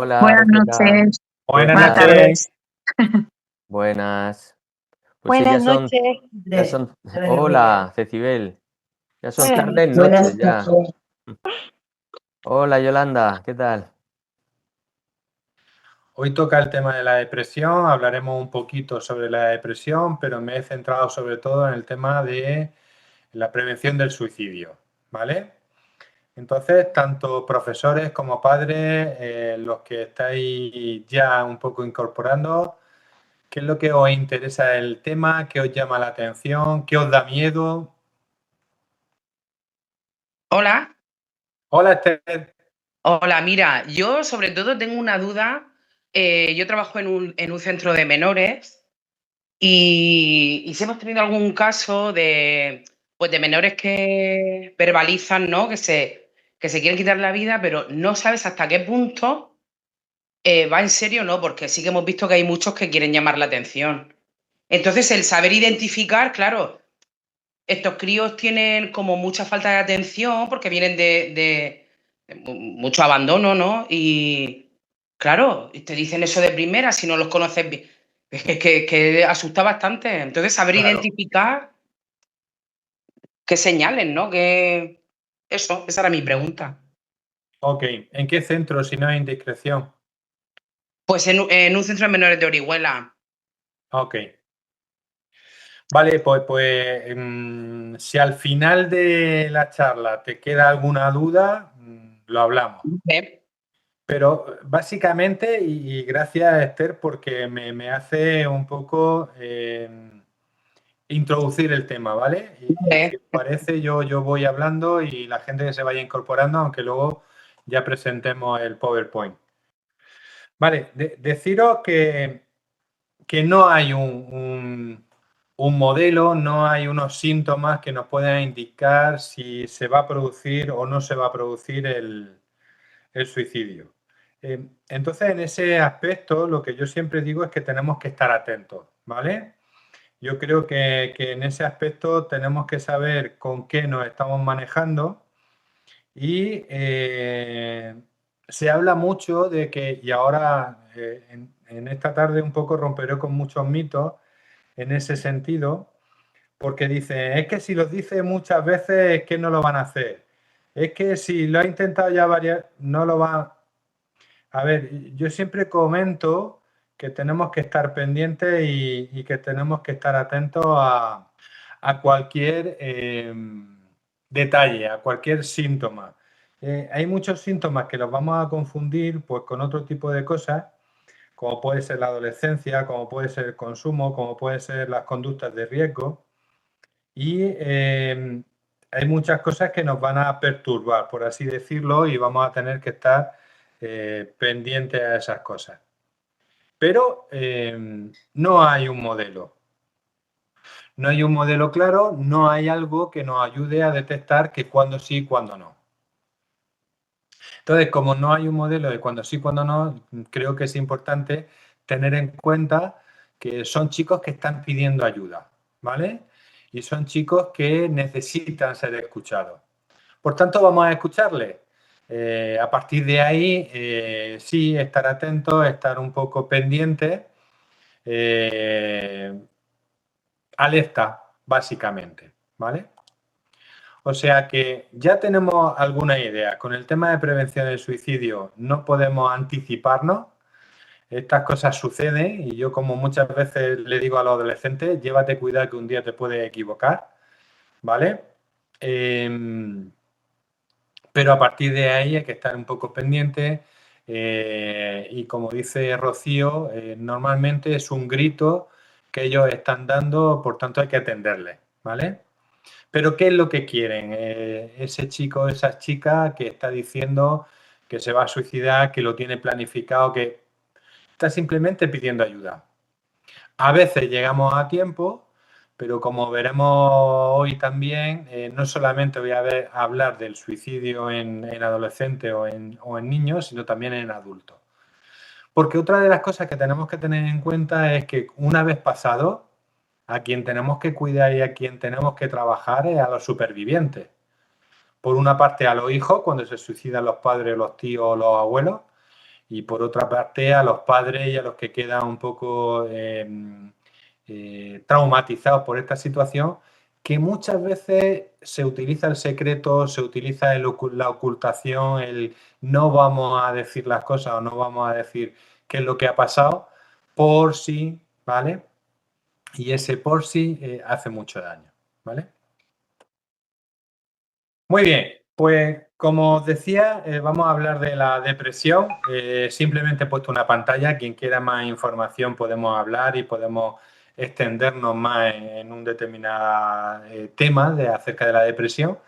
Hola, Buenas Rebeca. noches, ¿Qué Buenas buenas tal? noches. tardes. Buenas. Pues sí, Buenas noches. ya son. Hola, Cecibel. Ya son Buenas tardes, noches. noches ya. Hola, Yolanda, ¿qué tal? Hoy toca el tema de la depresión, hablaremos un poquito sobre la depresión, pero me he centrado sobre todo en el tema de la prevención del suicidio, ¿vale? Entonces, tanto profesores como padres, los que estáis ya un poco incorporando, ¿qué es lo que os interesa del tema? ¿Qué os llama la atención? ¿Qué os da miedo? Hola, Hola, Esther. hola, mira, yo sobre todo tengo una duda. Yo trabajo en un centro de menores y si hemos tenido algún caso pues de menores que verbalizan, ¿no? Que se quieren quitar la vida, pero no sabes hasta qué punto va en serio o no, porque sí que hemos visto que hay muchos que quieren llamar la atención. Entonces, el saber identificar, claro, estos críos tienen como mucha falta de atención porque vienen de mucho abandono, ¿no? Y claro, y te dicen eso de primera si no los conoces bien. Es que asusta bastante. Entonces, saber Claro. identificar qué señales, ¿no? Esa era mi pregunta. Ok, ¿en qué centro, si no hay indiscreción? Pues en un centro de menores de Orihuela. Ok. Vale, si al final de la charla te queda alguna duda, lo hablamos. Pero básicamente, y gracias Esther, porque me hace un poco introducir el tema, ¿vale? Y si os parece, yo voy hablando y la gente que se vaya incorporando, aunque luego ya presentemos el PowerPoint. Vale, deciros que no hay un modelo, no hay unos síntomas que nos puedan indicar si se va a producir o no se va a producir el suicidio. Entonces, en ese aspecto, lo que yo siempre digo es que tenemos que estar atentos, ¿vale? Yo creo que en ese aspecto tenemos que saber con qué nos estamos manejando y se habla mucho de que, y ahora en esta tarde un poco romperé con muchos mitos en ese sentido, porque dicen, es que si los dice muchas veces es que no lo van a hacer. Es que si lo ha intentado ya varias, no lo va. A ver, yo siempre comento que tenemos que estar pendientes y que tenemos que estar atentos a cualquier detalle, a cualquier síntoma. Hay muchos síntomas que los vamos a confundir pues, con otro tipo de cosas, como puede ser la adolescencia, como puede ser el consumo, como pueden ser las conductas de riesgo. Y hay muchas cosas que nos van a perturbar, por así decirlo, y vamos a tener que estar pendientes a esas cosas. Pero no hay un modelo. No hay un modelo claro, no hay algo que nos ayude a detectar que cuándo sí y cuándo no. Entonces, como no hay un modelo de cuándo sí y cuándo no, creo que es importante tener en cuenta que son chicos que están pidiendo ayuda, ¿vale? Y son chicos que necesitan ser escuchados. Por tanto, vamos a escucharles. A partir de ahí, sí, estar atentos, estar un poco pendientes, alerta, básicamente, ¿vale? O sea que ya tenemos alguna idea. Con el tema de prevención del suicidio no podemos anticiparnos. Estas cosas suceden y yo, como muchas veces le digo a los adolescentes, llévate cuidado que un día te puedes equivocar, ¿vale? Pero a partir de ahí hay que estar un poco pendiente y como dice Rocío, normalmente es un grito que ellos están dando, por tanto hay que atenderles, ¿vale? Pero ¿qué es lo que quieren? Ese chico o esa chica que está diciendo que se va a suicidar, que lo tiene planificado, que está simplemente pidiendo ayuda. A veces llegamos a tiempo, pero como veremos hoy también, no solamente voy a hablar del suicidio en adolescentes o en niños, sino también en adultos. Porque otra de las cosas que tenemos que tener en cuenta es que una vez pasado, a quien tenemos que cuidar y a quien tenemos que trabajar es a los supervivientes. Por una parte a los hijos, cuando se suicidan los padres, los tíos o los abuelos, Y por otra parte, a los padres y a los que quedan un poco traumatizados por esta situación, que muchas veces se utiliza el secreto, se utiliza la ocultación, el no vamos a decir las cosas o no vamos a decir qué es lo que ha pasado, por si, ¿vale? Y ese por si hace mucho daño, ¿vale? Muy bien, pues como os decía, vamos a hablar de la depresión. Simplemente he puesto una pantalla, quien quiera más información podemos hablar y podemos extendernos más en un determinado tema acerca de la depresión.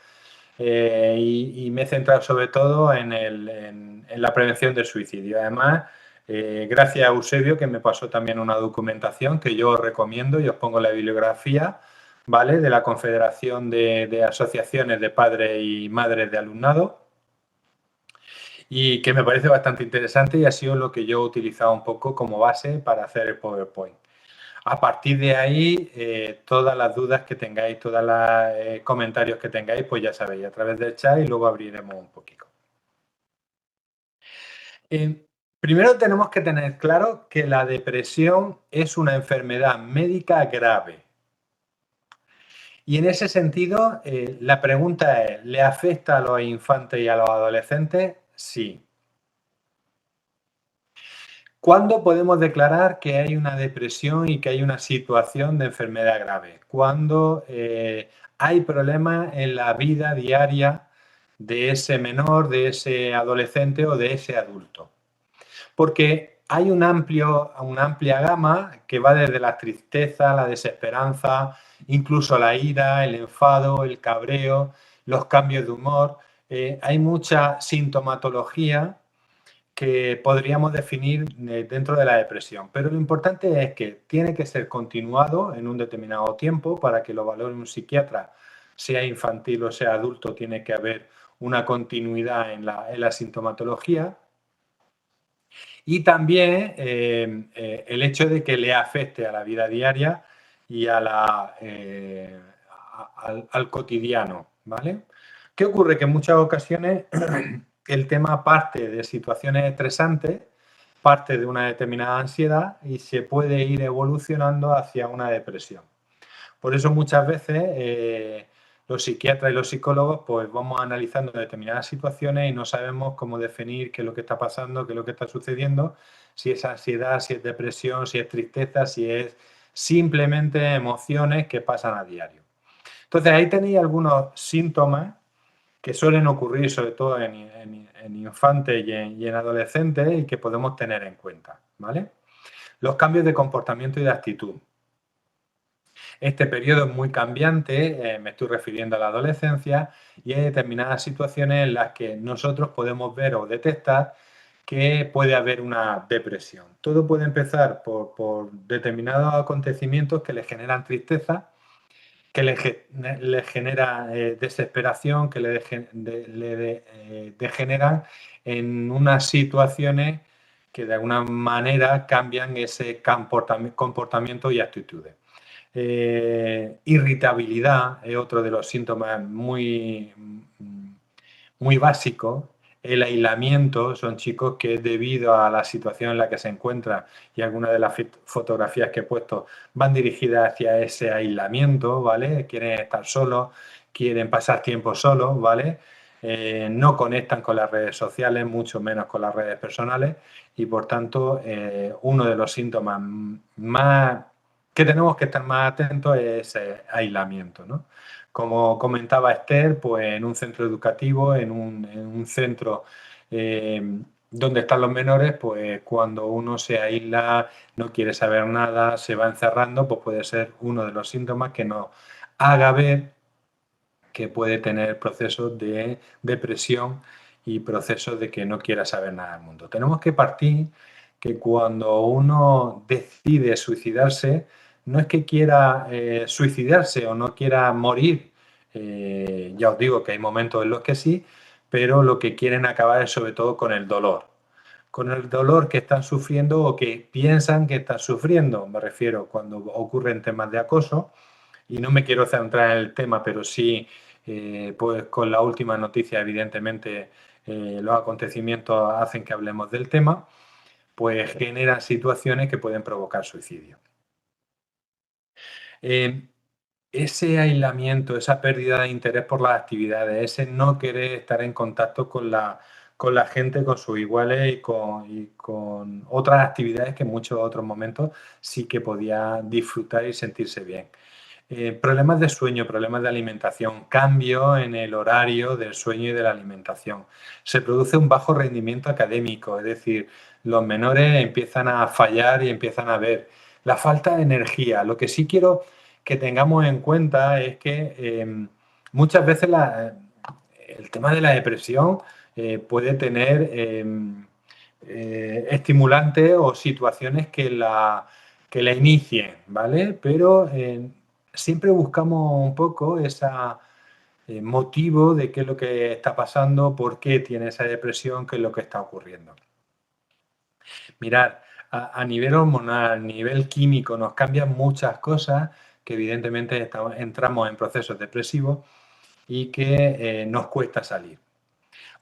Y me he centrado sobre todo en la prevención del suicidio. Además, gracias a Eusebio, que me pasó también una documentación que yo os recomiendo y os pongo la bibliografía, ¿vale? De la Confederación de Asociaciones de Padres y Madres de Alumnado, y que me parece bastante interesante y ha sido lo que yo he utilizado un poco como base para hacer el PowerPoint. A partir de ahí, todas las dudas que tengáis, todos los comentarios que tengáis, pues ya sabéis, a través del chat, y luego abriremos un poquito. Primero tenemos que tener claro que la depresión es una enfermedad médica grave. Y en ese sentido, la pregunta es, ¿le afecta a los infantes y a los adolescentes? Sí. ¿Cuándo podemos declarar que hay una depresión y que hay una situación de enfermedad grave? Cuando hay problemas en la vida diaria de ese menor, de ese adolescente o de ese adulto. Porque hay una amplia gama que va desde la tristeza, la desesperanza, incluso la ira, el enfado, el cabreo, los cambios de humor. Hay mucha sintomatología que podríamos definir dentro de la depresión. Pero lo importante es que tiene que ser continuado en un determinado tiempo para que lo valore un psiquiatra, sea infantil o sea adulto, tiene que haber una continuidad en la sintomatología. Y también el hecho de que le afecte a la vida diaria y al cotidiano, ¿vale? ¿Qué ocurre? Que en muchas ocasiones el tema parte de situaciones estresantes, parte de una determinada ansiedad y se puede ir evolucionando hacia una depresión. Por eso muchas veces los psiquiatras y los psicólogos pues vamos analizando determinadas situaciones y no sabemos cómo definir qué es lo que está pasando, qué es lo que está sucediendo, si es ansiedad, si es depresión, si es tristeza, si es simplemente emociones que pasan a diario. Entonces ahí tenéis algunos síntomas que suelen ocurrir sobre todo en infantes y en adolescentes y que podemos tener en cuenta, ¿vale? Los cambios de comportamiento y de actitud. Este periodo es muy cambiante, me estoy refiriendo a la adolescencia, y hay determinadas situaciones en las que nosotros podemos ver o detectar que puede haber una depresión. Todo puede empezar por determinados acontecimientos que le generan tristeza, que le genera desesperación, que le degeneran en unas situaciones que de alguna manera cambian ese comportamiento y actitudes. Irritabilidad es otro de los síntomas muy básicos. El aislamiento, son chicos que debido a la situación en la que se encuentran, y algunas de las fotografías que he puesto van dirigidas hacia ese aislamiento, ¿vale? Quieren estar solos, quieren pasar tiempo solos, ¿vale? No conectan con las redes sociales, mucho menos con las redes personales, y por tanto uno de los síntomas más que tenemos que estar más atentos es ese aislamiento, ¿no? Como comentaba Esther, pues en un centro educativo, en un centro donde están los menores, pues cuando uno se aísla, no quiere saber nada, se va encerrando, pues puede ser uno de los síntomas que nos haga ver que puede tener procesos de depresión y procesos de que no quiera saber nada del mundo. Tenemos que partir que cuando uno decide suicidarse, no es que quiera suicidarse o no quiera morir, ya os digo que hay momentos en los que sí, pero lo que quieren acabar es sobre todo con el dolor que están sufriendo o que piensan que están sufriendo, me refiero cuando ocurren temas de acoso, y no me quiero centrar en el tema, pero sí, pues con la última noticia, evidentemente, los acontecimientos hacen que hablemos del tema, pues generan situaciones que pueden provocar suicidio. Ese aislamiento, esa pérdida de interés por las actividades, ese no querer estar en contacto con la gente, con sus iguales y con otras actividades que en muchos otros momentos sí que podía disfrutar y sentirse bien. Problemas de sueño, problemas de alimentación, cambio en el horario del sueño y de la alimentación. Se produce un bajo rendimiento académico, es decir, los menores empiezan a fallar y empiezan a ver la falta de energía. Lo que sí quiero que tengamos en cuenta es que muchas veces el tema de la depresión puede tener estimulantes o situaciones que la inicien, ¿vale? Pero siempre buscamos un poco ese motivo de qué es lo que está pasando, por qué tiene esa depresión, qué es lo que está ocurriendo. Mirad, a nivel hormonal, a nivel químico, nos cambian muchas cosas que evidentemente entramos en procesos depresivos y que nos cuesta salir.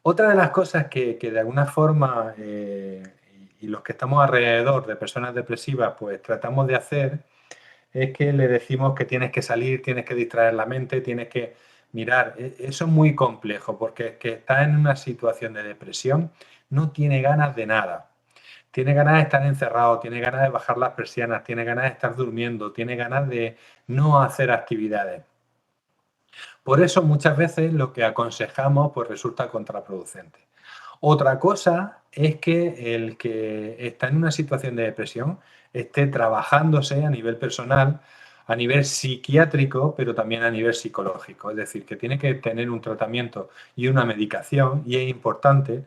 Otra de las cosas que de alguna forma, y los que estamos alrededor de personas depresivas, pues tratamos de hacer, es que le decimos que tienes que salir, tienes que distraer la mente, tienes que mirar. Eso es muy complejo porque es que está en una situación de depresión, no tiene ganas de nada. Tiene ganas de estar encerrado, tiene ganas de bajar las persianas, tiene ganas de estar durmiendo, tiene ganas de no hacer actividades. Por eso muchas veces lo que aconsejamos pues resulta contraproducente. Otra cosa es que el que está en una situación de depresión esté trabajándose a nivel personal, a nivel psiquiátrico, pero también a nivel psicológico. Es decir, que tiene que tener un tratamiento y una medicación, y es importante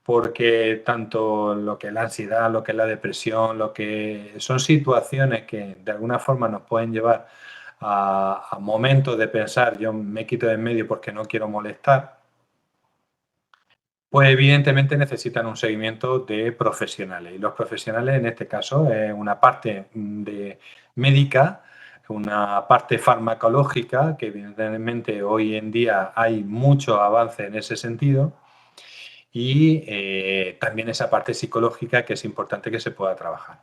porque tanto lo que es la ansiedad, lo que es la depresión, lo que son situaciones que de alguna forma nos pueden llevar a momentos de pensar, yo me quito de en medio porque no quiero molestar, pues evidentemente necesitan un seguimiento de profesionales. Y los profesionales, en este caso, es una parte de médica, una parte farmacológica, que evidentemente hoy en día hay mucho avance en ese sentido, y también esa parte psicológica que es importante que se pueda trabajar.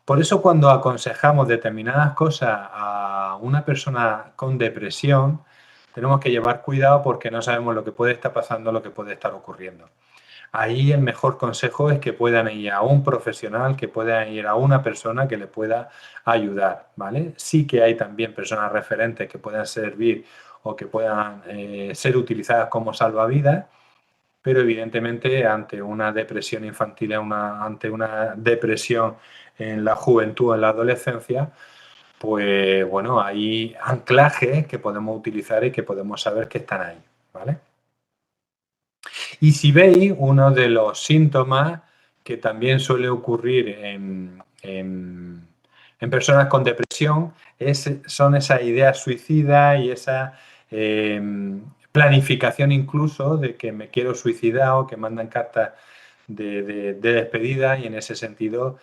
Por eso cuando aconsejamos determinadas cosas a una persona con depresión, tenemos que llevar cuidado porque no sabemos lo que puede estar pasando, lo que puede estar ocurriendo. Ahí el mejor consejo es que puedan ir a un profesional, que puedan ir a una persona que le pueda ayudar, ¿vale? Sí que hay también personas referentes que puedan servir o que puedan ser utilizadas como salvavidas, pero evidentemente ante una depresión infantil, ante una depresión en la juventud, en la adolescencia, pues bueno, hay anclajes que podemos utilizar y que podemos saber que están ahí, ¿vale? Y si veis, uno de los síntomas que también suele ocurrir en personas con depresión son esas ideas suicidas y esa planificación incluso de que me quiero suicidar o que mandan cartas de despedida, y en ese sentido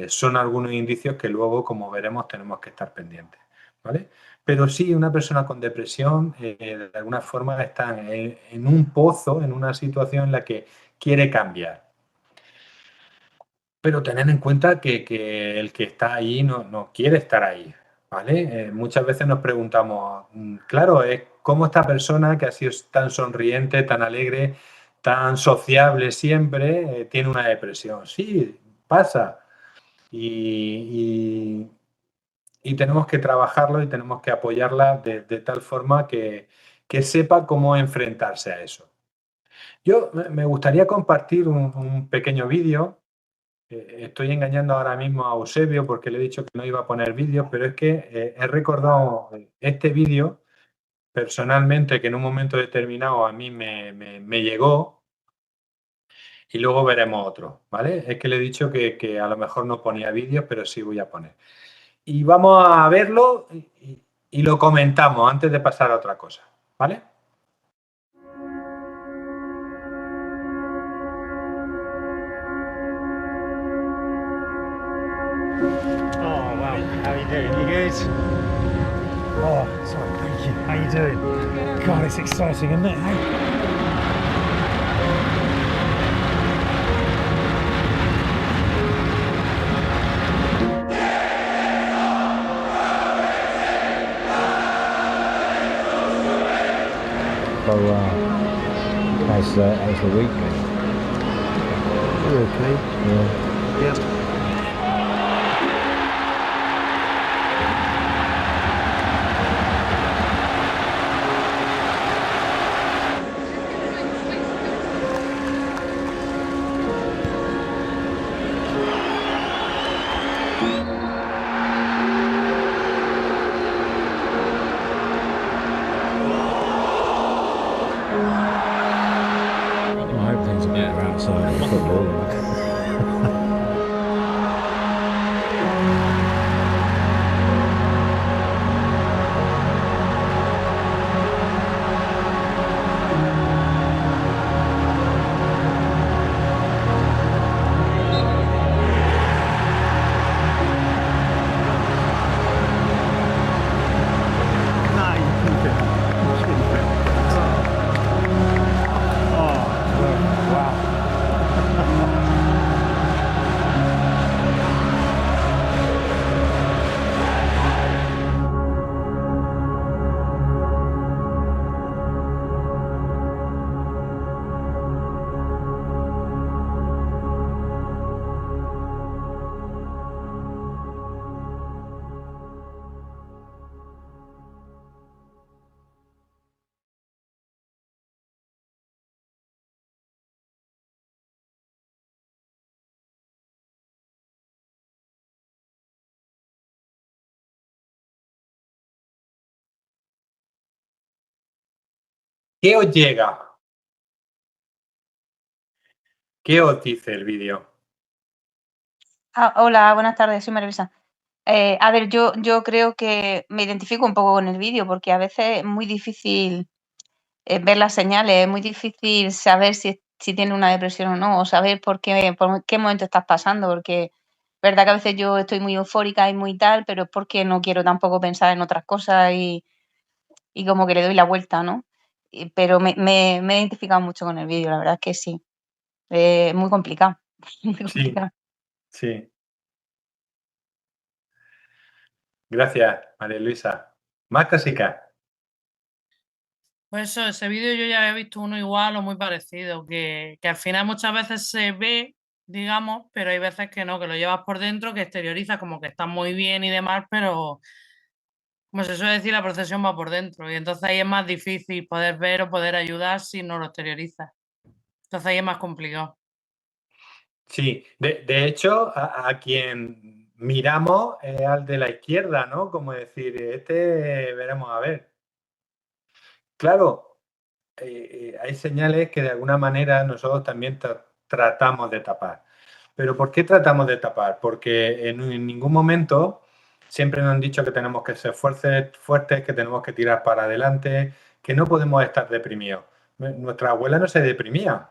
son algunos indicios que luego, como veremos, tenemos que estar pendientes, ¿vale? Pero sí, una persona con depresión de alguna forma está en un pozo, en una situación en la que quiere cambiar. Pero tener en cuenta que el que está ahí no quiere estar ahí, ¿vale? Muchas veces nos preguntamos, claro, ¿cómo esta persona que ha sido tan sonriente, tan alegre, tan sociable siempre, tiene una depresión? Sí, pasa. Y tenemos que trabajarlo y tenemos que apoyarla de tal forma que sepa cómo enfrentarse a eso. Yo me gustaría compartir un pequeño vídeo. Estoy engañando ahora mismo a Eusebio porque le he dicho que no iba a poner vídeos, pero es que he recordado este vídeo personalmente, que en un momento determinado a mí me llegó, y luego veremos otro, ¿vale? Es que le he dicho que a lo mejor no ponía vídeos, pero sí voy a poner. Y vamos a verlo y lo comentamos antes de pasar a otra cosa, ¿vale? Oh, wow. How are you doing? You good? Oh, sorry, thank you. How you doing? God, it's exciting, isn't it? Hey? how's the week been? Okay. Yeah. Yep. I hope things are better outside of football. ¿Qué os llega? ¿Qué os dice el vídeo? Hola, buenas tardes, soy Marisa. A ver, yo creo que me identifico un poco con el vídeo porque a veces es muy difícil ver las señales, es muy difícil saber si tienes una depresión o no, o saber por qué momento estás pasando, porque es verdad que a veces yo estoy muy eufórica y muy tal, pero es porque no quiero tampoco pensar en otras cosas y como que le doy la vuelta, ¿no? Pero me he identificado mucho con el vídeo, la verdad es que sí. Muy complicado, muy Sí, complicado. sí. Gracias, María Luisa. Más cositas. Pues eso, ese vídeo yo ya había visto uno igual o muy parecido, que al final muchas veces se ve, digamos, pero hay veces que no, que lo llevas por dentro, que exteriorizas como que está muy bien y demás, pero como se suele decir, la procesión va por dentro y entonces ahí es más difícil poder ver o poder ayudar si no lo exteriorizas. Entonces ahí es más complicado. Sí, de hecho, a quien miramos es al de la izquierda, ¿no? Como decir, este veremos a ver. Claro, hay señales que de alguna manera nosotros también tratamos de tapar. ¿Pero por qué tratamos de tapar? Porque en ningún momento siempre nos han dicho que tenemos que ser fuertes, que tenemos que tirar para adelante, que no podemos estar deprimidos. Nuestra abuela no se deprimía.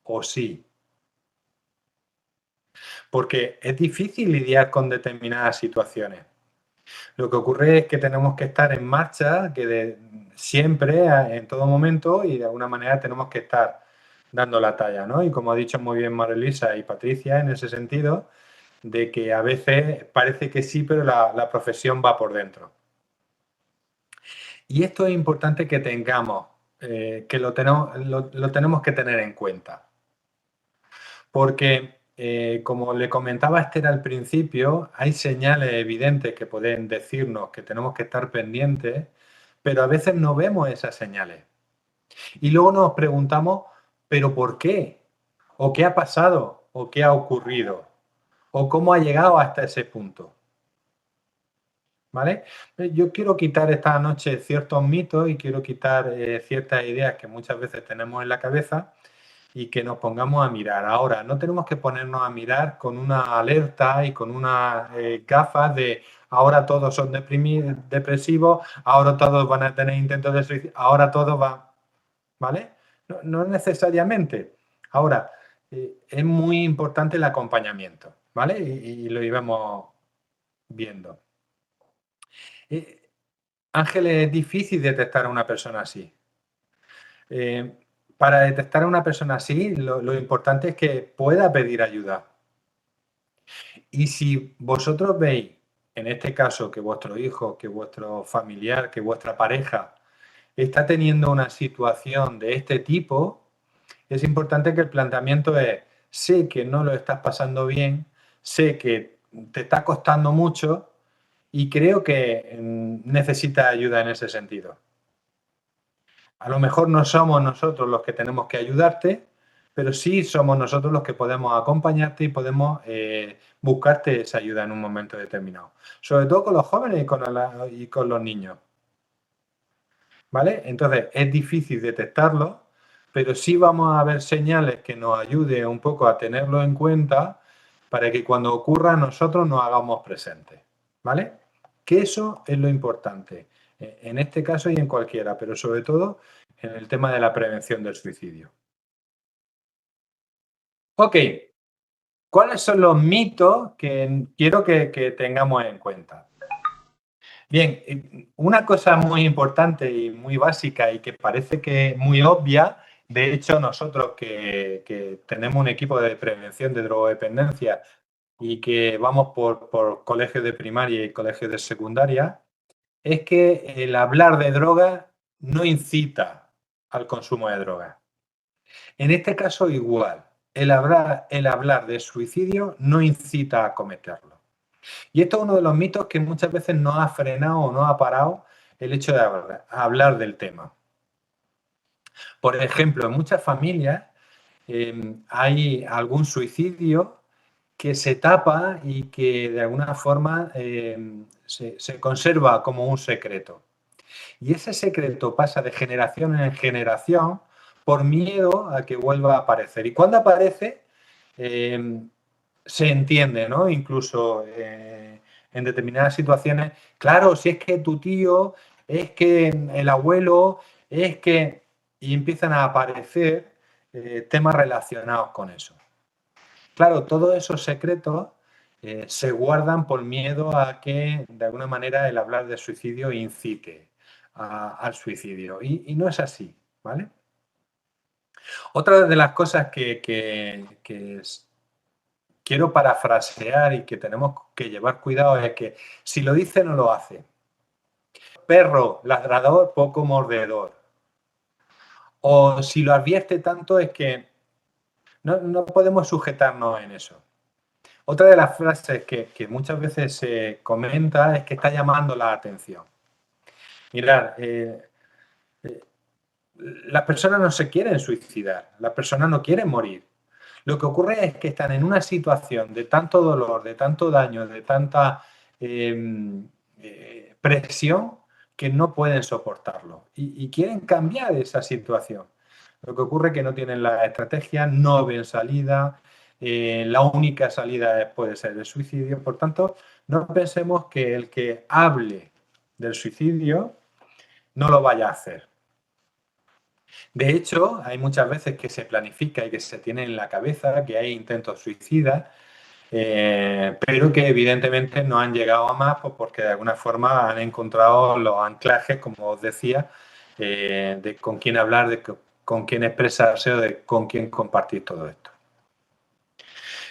¿O sí? Porque es difícil lidiar con determinadas situaciones. Lo que ocurre es que tenemos que estar en marcha, siempre, en todo momento, y de alguna manera tenemos que estar dando la talla, ¿no? Y como ha dicho muy bien María Luisa y Patricia, en ese sentido, de que a veces parece que sí, pero la profesión va por dentro. Y esto es importante que tengamos, que lo tenemos que tener en cuenta. Porque, como le comentaba Esther al principio, hay señales evidentes que pueden decirnos que tenemos que estar pendientes, pero a veces no vemos esas señales. Y luego nos preguntamos, ¿pero por qué? ¿O qué ha pasado? ¿O qué ha ocurrido? ¿O cómo ha llegado hasta ese punto? ¿Vale? Yo quiero quitar esta noche ciertos mitos y quiero quitar ciertas ideas que muchas veces tenemos en la cabeza y que nos pongamos a mirar. Ahora, no tenemos que ponernos a mirar con una alerta y con unas gafas de ahora todos son depresivos, ahora todos van a tener intentos de suicidio, ahora todos van, ¿vale? No necesariamente. Ahora, es muy importante el acompañamiento, ¿vale? Y lo íbamos viendo. Ángel, es difícil detectar a una persona así. Para detectar a una persona así, lo importante es que pueda pedir ayuda. Y si vosotros veis, en este caso, que vuestro hijo, que vuestro familiar, que vuestra pareja está teniendo una situación de este tipo, es importante que el planteamiento es: sé que no lo estás pasando bien, sé que te está costando mucho y creo que necesitas ayuda en ese sentido. A lo mejor no somos nosotros los que tenemos que ayudarte, pero sí somos nosotros los que podemos acompañarte y podemos buscarte esa ayuda en un momento determinado. Sobre todo con los jóvenes y con los niños. ¿Vale? Entonces, es difícil detectarlo, pero sí vamos a ver señales que nos ayuden un poco a tenerlo en cuenta para que cuando ocurra nosotros nos hagamos presentes. ¿Vale? Que eso es lo importante, en este caso y en cualquiera, pero sobre todo en el tema de la prevención del suicidio. Ok, ¿cuáles son los mitos que quiero que tengamos en cuenta? Bien, una cosa muy importante y muy básica y que parece que es muy obvia, de hecho nosotros que tenemos un equipo de prevención de drogodependencia y que vamos por colegios de primaria y colegios de secundaria, es que el hablar de drogas no incita al consumo de drogas. En este caso igual, el hablar de suicidio no incita a cometerlo. Y esto es uno de los mitos que muchas veces no ha frenado o no ha parado el hecho de hablar del tema. Por ejemplo, en muchas familias hay algún suicidio que se tapa y que de alguna forma se conserva como un secreto. Y ese secreto pasa de generación en generación por miedo a que vuelva a aparecer. Y cuando aparece, se entiende, ¿no? Incluso en determinadas situaciones, claro, si es que tu tío, es que el abuelo, es que... Y empiezan a aparecer temas relacionados con eso. Claro, todos esos secretos se guardan por miedo a que, de alguna manera, el hablar de suicidio incite al suicidio. Y no es así, ¿vale? Otra de las cosas que quiero parafrasear y que tenemos que llevar cuidado es que si lo dice, no lo hace. Perro ladrador, poco mordedor. O si lo advierte tanto es que no podemos sujetarnos en eso. Otra de las frases que muchas veces se comenta es que está llamando la atención. Mirad, las personas no se quieren suicidar, las personas no quieren morir. Lo que ocurre es que están en una situación de tanto dolor, de tanto daño, de tanta presión que no pueden soportarlo y quieren cambiar esa situación. Lo que ocurre es que no tienen la estrategia, no ven salida, la única salida puede ser el suicidio. Por tanto, no pensemos que el que hable del suicidio no lo vaya a hacer. De hecho, hay muchas veces que se planifica y que se tiene en la cabeza que hay intentos suicidas, pero que evidentemente no han llegado a más porque de alguna forma han encontrado los anclajes, como os decía, de con quién hablar, con quién expresarse o de con quién compartir todo esto.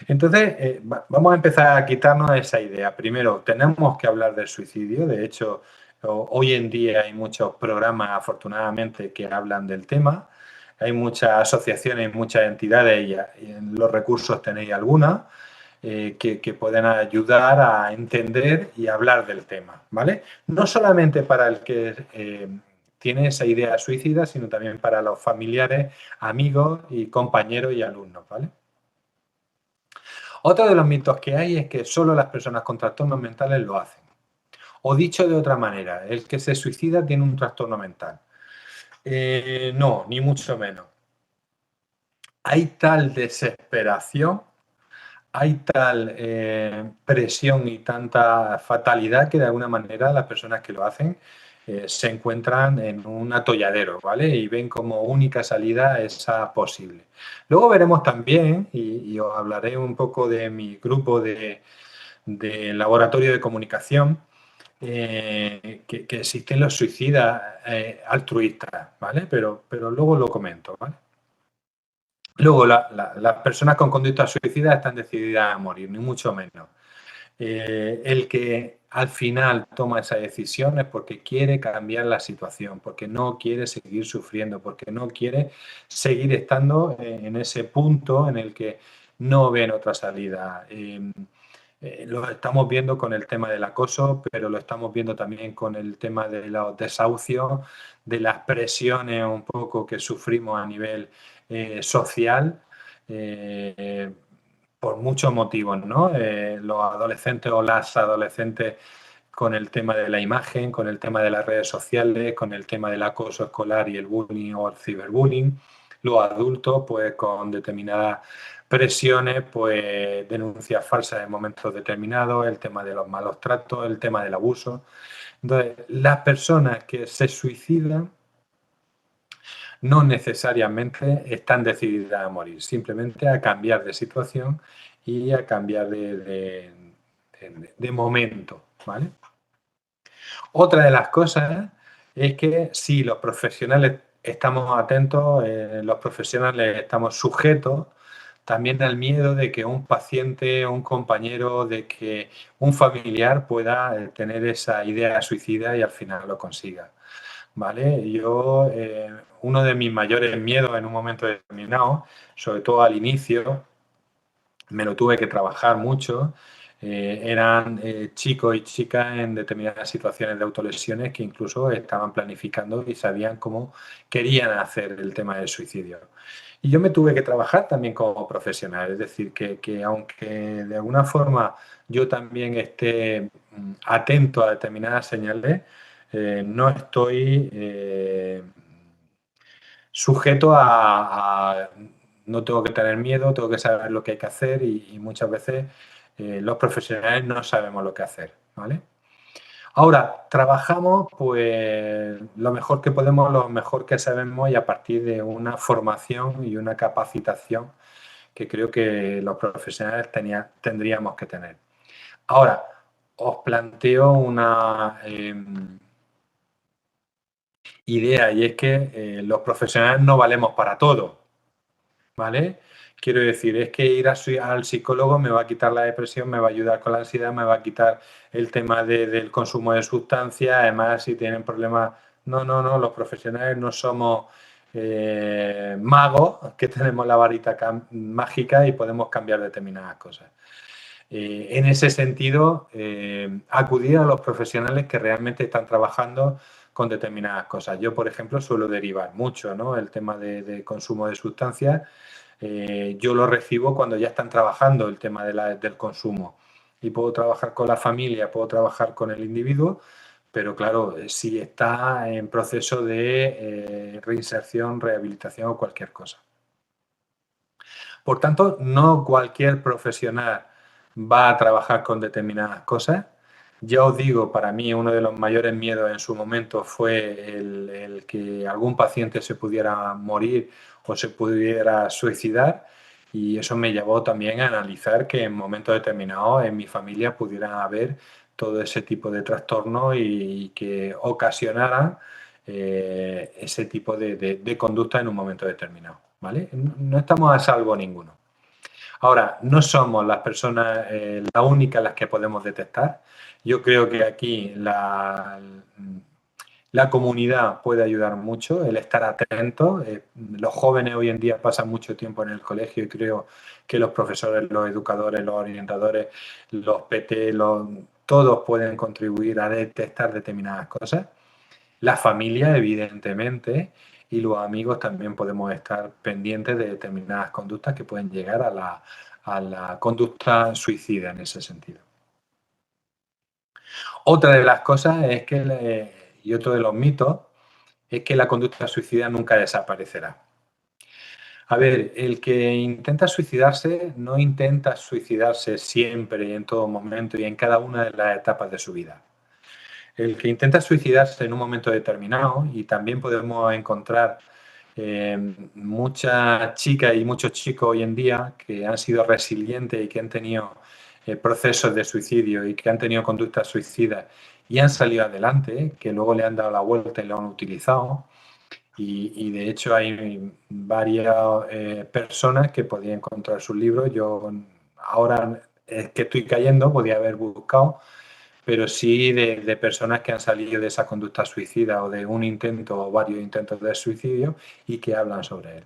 Entonces, vamos a empezar a quitarnos esa idea. Primero, tenemos que hablar del suicidio. De hecho, hoy en día hay muchos programas, afortunadamente, que hablan del tema. Hay muchas asociaciones, muchas entidades y en los recursos tenéis algunas que pueden ayudar a entender y hablar del tema, ¿vale? No solamente para el que tiene esa idea suicida, sino también para los familiares, amigos y compañeros y alumnos, ¿vale? Otro de los mitos que hay es que solo las personas con trastornos mentales lo hacen. O dicho de otra manera, el que se suicida tiene un trastorno mental. No, ni mucho menos. Hay tal desesperación, hay tal presión y tanta fatalidad que de alguna manera las personas que lo hacen se encuentran en un atolladero, ¿vale? Y ven como única salida esa posible. Luego veremos también, y os hablaré un poco de mi grupo de laboratorio de comunicación, que existen los suicidas altruistas, ¿vale? Pero luego lo comento, ¿vale? Luego, las personas con conducta suicida están decididas a morir, ni mucho menos. El que al final toma esa decisión es porque quiere cambiar la situación, porque no quiere seguir sufriendo, porque no quiere seguir estando en ese punto en el que no ven otra salida. Lo estamos viendo con el tema del acoso, pero lo estamos viendo también con el tema de los desahucios, de las presiones un poco que sufrimos a nivel social, por muchos motivos, ¿no? Los adolescentes o las adolescentes con el tema de la imagen, con el tema de las redes sociales, con el tema del acoso escolar y el bullying o el ciberbullying. Los adultos, pues con determinadas presiones, pues denuncias falsas en momentos determinados, el tema de los malos tratos, el tema del abuso. Entonces, las personas que se suicidan no necesariamente están decididas a morir, simplemente a cambiar de situación y a cambiar de momento, ¿vale? Otra de las cosas es que si los profesionales estamos atentos, los profesionales estamos sujetos también al miedo de que un paciente, un compañero, de que un familiar pueda tener esa idea suicida y al final lo consiga. ¿Vale? Yo, uno de mis mayores miedos en un momento determinado, sobre todo al inicio, me lo tuve que trabajar mucho, eran chicos y chicas en determinadas situaciones de autolesiones que incluso estaban planificando y sabían cómo querían hacer el tema del suicidio. Y yo me tuve que trabajar también como profesional, es decir, que aunque de alguna forma yo también esté atento a determinadas señales, no estoy sujeto no tengo que tener miedo, tengo que saber lo que hay que hacer y muchas veces los profesionales no sabemos lo que hacer, ¿vale? Ahora, trabajamos pues lo mejor que podemos, lo mejor que sabemos y a partir de una formación y una capacitación que creo que los profesionales tendríamos que tener. Ahora, os planteo una idea y es que los profesionales no valemos para todo, ¿vale? Quiero decir, es que ir al psicólogo me va a quitar la depresión, me va a ayudar con la ansiedad, me va a quitar el tema del consumo de sustancias, además si tienen problemas... No, los profesionales no somos magos, que tenemos la varita mágica y podemos cambiar determinadas cosas. En ese sentido, acudir a los profesionales que realmente están trabajando con determinadas cosas. Yo, por ejemplo, suelo derivar mucho, ¿no? El tema de consumo de sustancias. Yo lo recibo cuando ya están trabajando el tema del consumo. Y puedo trabajar con la familia, puedo trabajar con el individuo, pero claro, si está en proceso de reinserción, rehabilitación o cualquier cosa. Por tanto, no cualquier profesional va a trabajar con determinadas cosas. Ya os digo, para mí uno de los mayores miedos en su momento fue el que algún paciente se pudiera morir o se pudiera suicidar y eso me llevó también a analizar que en momentos determinados en mi familia pudiera haber todo ese tipo de trastornos y que ocasionaran ese tipo de conducta en un momento determinado, ¿vale? No estamos a salvo ninguno. Ahora, no somos las personas las únicas las que podemos detectar. Yo creo que aquí la comunidad puede ayudar mucho, el estar atento. Los jóvenes hoy en día pasan mucho tiempo en el colegio y creo que los profesores, los educadores, los orientadores, los PT, todos pueden contribuir a detectar determinadas cosas. La familia, evidentemente, y los amigos también podemos estar pendientes de determinadas conductas que pueden llegar a la conducta suicida en ese sentido. Otra de las cosas es que, y otro de los mitos, es que la conducta suicida nunca desaparecerá. A ver, el que intenta suicidarse no intenta suicidarse siempre y en todo momento y en cada una de las etapas de su vida. El que intenta suicidarse en un momento determinado, y también podemos encontrar muchas chicas y muchos chicos hoy en día que han sido resilientes y que han tenido procesos de suicidio y que han tenido conductas suicidas y han salido adelante, que luego le han dado la vuelta y lo han utilizado. Y de hecho hay varias personas que podían encontrar sus libros. Yo ahora es que estoy cayendo, podía haber buscado, pero sí de personas que han salido de esa conducta suicida o de un intento o varios intentos de suicidio y que hablan sobre él.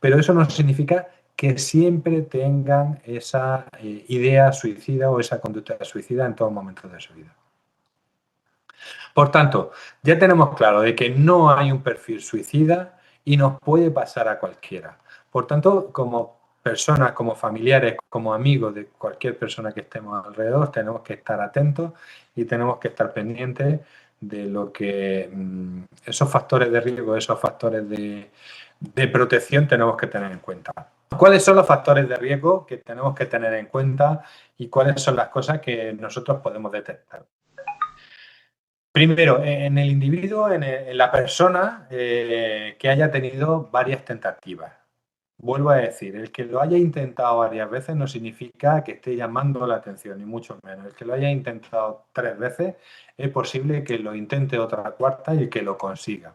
Pero eso no significa que siempre tengan esa idea suicida o esa conducta suicida en todos momentos de su vida. Por tanto, ya tenemos claro de que no hay un perfil suicida y nos puede pasar a cualquiera. Por tanto, como personas, como familiares, como amigos de cualquier persona que estemos alrededor, tenemos que estar atentos y tenemos que estar pendientes de lo que esos factores de riesgo, esos factores de protección tenemos que tener en cuenta. ¿Cuáles son los factores de riesgo que tenemos que tener en cuenta y cuáles son las cosas que nosotros podemos detectar? Primero, en el individuo, en la persona que haya tenido varias tentativas. Vuelvo a decir, el que lo haya intentado varias veces no significa que esté llamando la atención, ni mucho menos. El que lo haya intentado 3 veces, es posible que lo intente otra cuarta y que lo consiga.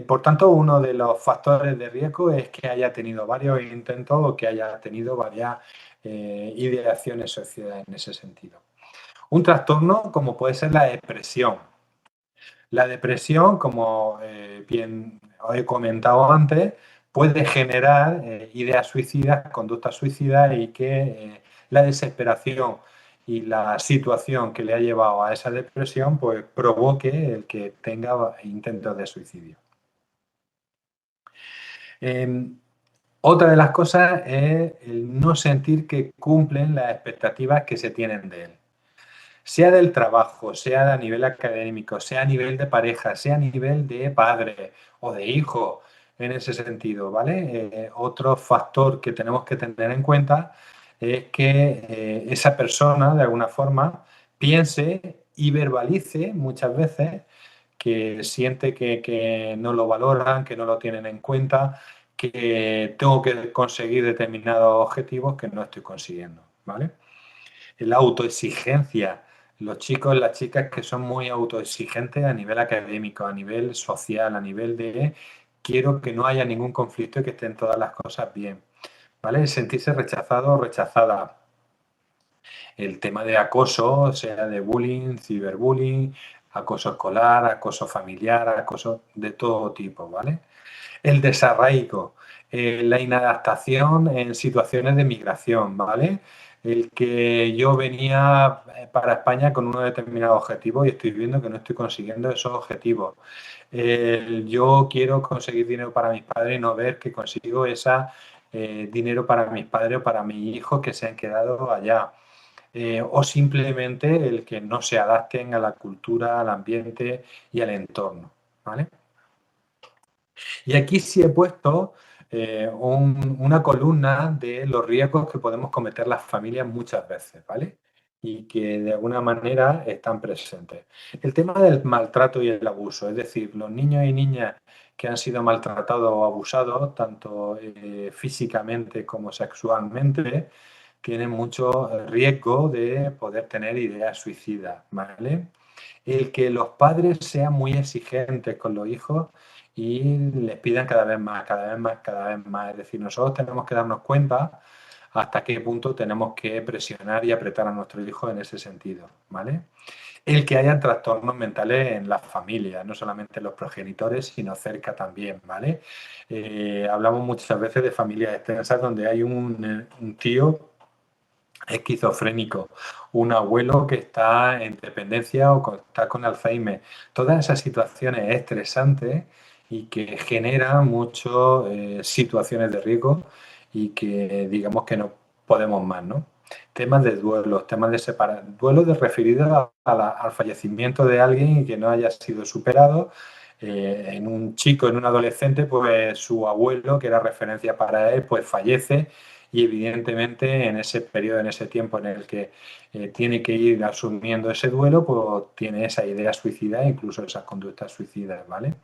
Por tanto, uno de los factores de riesgo es que haya tenido varios intentos o que haya tenido varias ideaciones suicidas en ese sentido. Un trastorno como puede ser la depresión. La depresión, como bien os he comentado antes, puede generar ideas suicidas, conductas suicidas y que la desesperación y la situación que le ha llevado a esa depresión pues provoque el que tenga intentos de suicidio. Otra de las cosas es el no sentir que cumplen las expectativas que se tienen de él. Sea del trabajo, sea a nivel académico, sea a nivel de pareja, sea a nivel de padre o de hijo, en ese sentido, ¿vale? Otro factor que tenemos que tener en cuenta es que esa persona, de alguna forma, piense y verbalice muchas veces que siente que no lo valoran, que no lo tienen en cuenta, que tengo que conseguir determinados objetivos que no estoy consiguiendo, ¿vale? La autoexigencia. Los chicos, las chicas que son muy autoexigentes a nivel académico, a nivel social, a nivel de quiero que no haya ningún conflicto y que estén todas las cosas bien, ¿vale? Sentirse rechazado o rechazada. El tema de acoso, sea de bullying, ciberbullying, acoso escolar, acoso familiar, acoso de todo tipo, ¿vale? El desarraigo, la inadaptación en situaciones de migración, ¿vale? El que yo venía para España con unos determinados objetivos y estoy viendo que no estoy consiguiendo esos objetivos. Yo quiero conseguir dinero para mis padres y no ver que consigo ese dinero para mis padres o para mis hijos que se han quedado allá. O simplemente el que no se adapten a la cultura, al ambiente y al entorno, ¿vale? Y aquí sí he puesto una columna de los riesgos que podemos cometer las familias muchas veces, ¿vale? Y que de alguna manera están presentes. El tema del maltrato y el abuso, es decir, los niños y niñas que han sido maltratados o abusados, tanto físicamente como sexualmente, tienen mucho riesgo de poder tener ideas suicidas, ¿vale? El que los padres sean muy exigentes con los hijos y les pidan cada vez más, cada vez más, cada vez más. Es decir, nosotros tenemos que darnos cuenta hasta qué punto tenemos que presionar y apretar a nuestros hijos en ese sentido, ¿vale? El que haya trastornos mentales en las familias, no solamente los progenitores, sino cerca también, ¿vale? Hablamos muchas veces de familias extensas donde hay un tío esquizofrénico, un abuelo que está en dependencia o está con Alzheimer. Todas esas situaciones estresantes y que generan muchas situaciones de riesgo y que digamos que no podemos más, ¿no? Temas de duelo, temas de separación, duelo referidos al fallecimiento de alguien y que no haya sido superado. En un chico, en un adolescente, pues su abuelo, que era referencia para él, pues fallece y evidentemente en ese periodo, en ese tiempo en el que tiene que ir asumiendo ese duelo, pues tiene esa idea suicida e incluso esas conductas suicidas, ¿vale?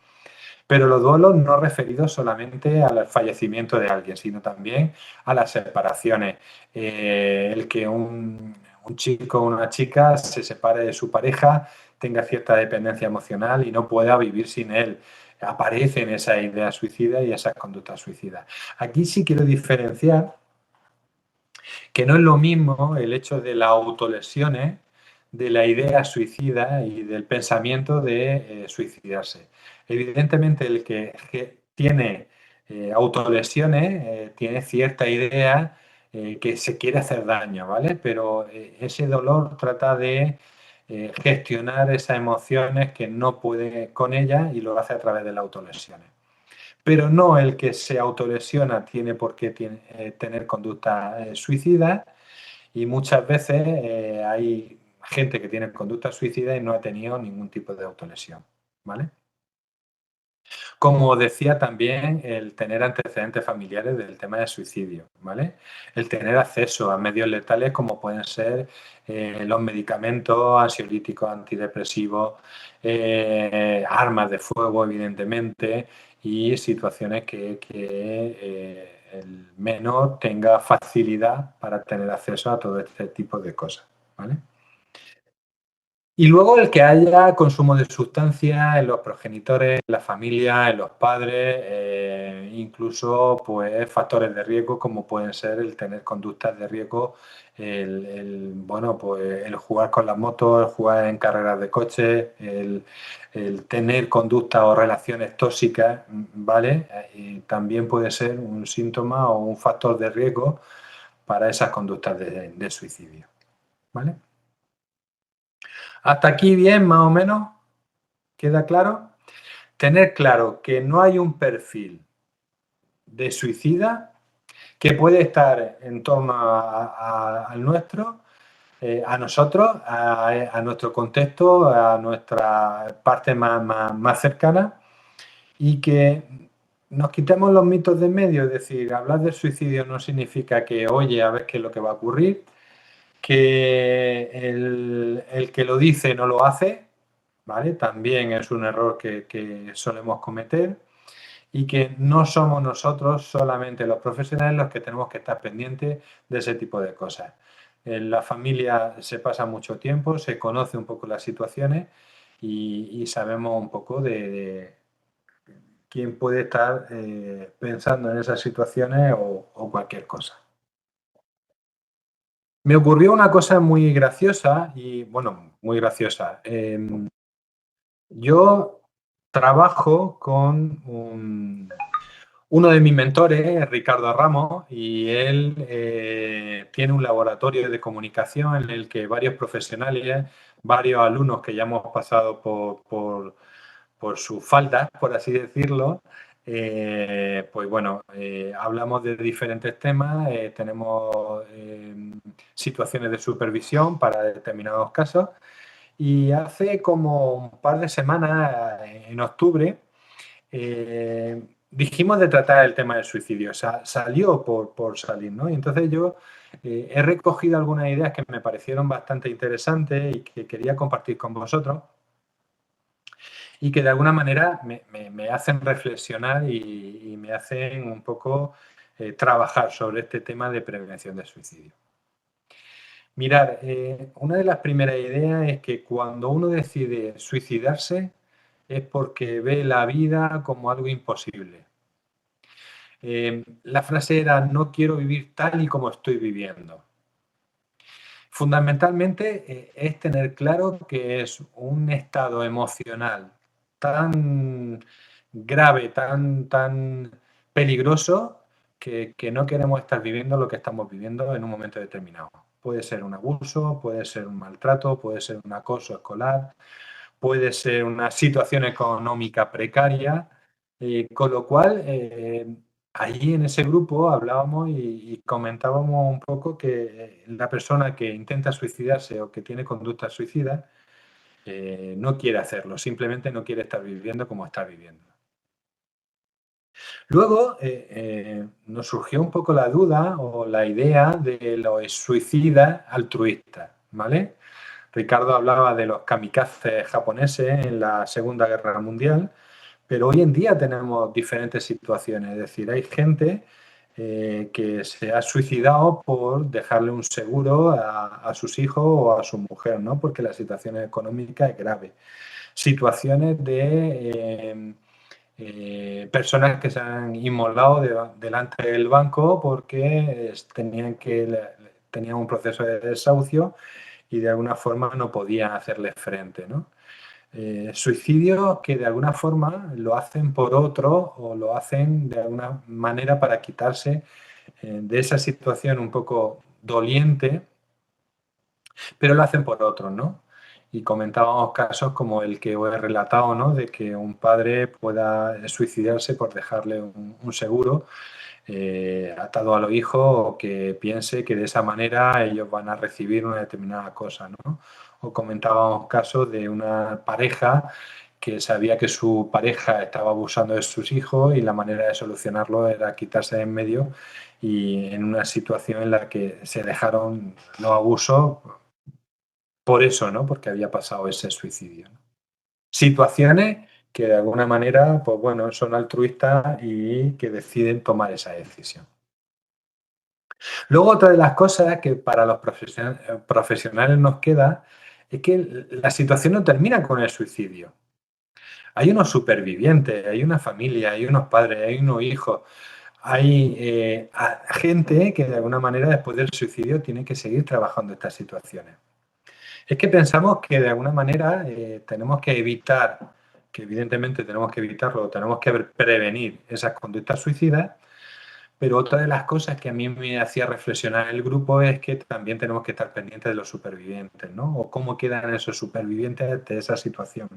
Pero los duelos no referidos solamente al fallecimiento de alguien, sino también a las separaciones. El que un chico o una chica se separe de su pareja, tenga cierta dependencia emocional y no pueda vivir sin él. Aparecen esas ideas suicidas y esas conductas suicidas. Aquí sí quiero diferenciar que no es lo mismo el hecho de las autolesiones de la idea suicida y del pensamiento de suicidarse. Evidentemente, el que tiene autolesiones tiene cierta idea que se quiere hacer daño, ¿vale? Pero ese dolor trata de gestionar esas emociones que no puede con ellas y lo hace a través de las autolesiones. Pero no el que se autolesiona tiene por qué tener conducta suicida, y muchas veces hay gente que tiene conducta suicida y no ha tenido ningún tipo de autolesión, ¿vale? Como decía también, el tener antecedentes familiares del tema del suicidio, ¿vale? El tener acceso a medios letales como pueden ser los medicamentos ansiolíticos, antidepresivos, armas de fuego, evidentemente, y situaciones que el menor tenga facilidad para tener acceso a todo este tipo de cosas, ¿vale? Y luego el que haya consumo de sustancias en los progenitores, en la familia, en los padres, incluso pues factores de riesgo como pueden ser el tener conductas de riesgo, bueno, pues el jugar con las motos, el jugar en carreras de coche, el tener conductas o relaciones tóxicas, ¿vale? También puede ser un síntoma o un factor de riesgo para esas conductas de suicidio, ¿vale? Hasta aquí bien, más o menos, ¿queda claro? Tener claro que no hay un perfil de suicida que puede estar en torno al nuestro, a nosotros, a nuestro contexto, a nuestra parte más cercana, y que nos quitemos los mitos de en medio. Es decir, hablar del suicidio no significa que, oye, a ver qué es lo que va a ocurrir, que el que lo dice no lo hace, ¿vale? También es un error que solemos cometer, y que no somos nosotros solamente los profesionales los que tenemos que estar pendientes de ese tipo de cosas. En la familia se pasa mucho tiempo, se conoce un poco las situaciones y sabemos un poco de quién puede estar pensando en esas situaciones o cualquier cosa. Me ocurrió una cosa muy graciosa y, bueno, muy graciosa. Yo trabajo con uno de mis mentores, Ricardo Ramos, y él tiene un laboratorio de comunicación en el que varios profesionales, varios alumnos que ya hemos pasado por sus faldas, por así decirlo, pues bueno, hablamos de diferentes temas, tenemos situaciones de supervisión para determinados casos, y hace como un par de semanas, en octubre, dijimos de tratar el tema del suicidio. O sea, salió por salir, ¿no? Y entonces yo he recogido algunas ideas que me parecieron bastante interesantes y que quería compartir con vosotros, y que de alguna manera me hacen reflexionar y me hacen un poco trabajar sobre este tema de prevención del suicidio. Mirad, una de las primeras ideas es que cuando uno decide suicidarse es porque ve la vida como algo imposible. La frase era: no quiero vivir tal y como estoy viviendo. Fundamentalmente es tener claro que es un estado emocional tan grave, tan peligroso, que no queremos estar viviendo lo que estamos viviendo en un momento determinado. Puede ser un abuso, puede ser un maltrato, puede ser un acoso escolar, puede ser una situación económica precaria, con lo cual allí en ese grupo hablábamos y comentábamos un poco que la persona que intenta suicidarse o que tiene conducta suicida no quiere hacerlo, simplemente no quiere estar viviendo como está viviendo. Luego nos surgió un poco la duda o la idea de los suicidas altruistas, ¿vale? Ricardo hablaba de los kamikazes japoneses en la Segunda Guerra Mundial, pero hoy en día tenemos diferentes situaciones. Es decir, hay gente que se ha suicidado por dejarle un seguro a sus hijos o a su mujer, ¿no? Porque la situación económica es grave. Situaciones de personas que se han inmolado delante del banco porque tenían un proceso de desahucio y de alguna forma no podían hacerle frente, ¿no? Suicidios que de alguna forma lo hacen por otro o lo hacen de alguna manera para quitarse de esa situación un poco doliente, pero lo hacen por otros, ¿no? Y comentábamos casos como el que os he relatado, ¿no? De que un padre pueda suicidarse por dejarle un seguro atado a los hijos, o que piense que de esa manera ellos van a recibir una determinada cosa, ¿no? O comentábamos casos de una pareja que sabía que su pareja estaba abusando de sus hijos y la manera de solucionarlo era quitarse de en medio, y en una situación en la que se dejaron los abusos por eso, ¿no? Porque había pasado ese suicidio, ¿no? Situaciones que de alguna manera, pues bueno, son altruistas y que deciden tomar esa decisión. Luego, otra de las cosas que para los profesionales nos queda es que la situación no termina con el suicidio. Hay unos supervivientes, hay una familia, hay unos padres, hay unos hijos, hay gente que de alguna manera después del suicidio tiene que seguir trabajando estas situaciones. Es que pensamos que de alguna manera tenemos que evitar, que evidentemente tenemos que evitarlo, tenemos que prevenir esas conductas suicidas, pero otra de las cosas que a mí me hacía reflexionar el grupo es que también tenemos que estar pendientes de los supervivientes, ¿no? O cómo quedan esos supervivientes de esa situación.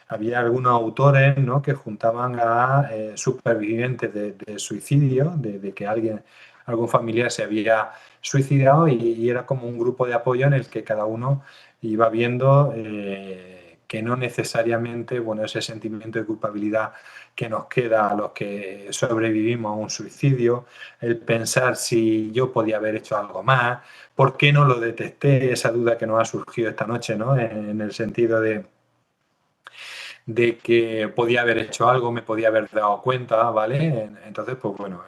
Había algunos autores, ¿no?, que juntaban a supervivientes de suicidio, de que algún familiar se había suicidado, y era como un grupo de apoyo en el que cada uno iba viendo que no necesariamente, bueno, ese sentimiento de culpabilidad que nos queda a los que sobrevivimos a un suicidio, el pensar si yo podía haber hecho algo más, por qué no lo detecté, esa duda que nos ha surgido esta noche, ¿no?, en el sentido de que podía haber hecho algo, me podía haber dado cuenta, ¿vale? Entonces, pues bueno,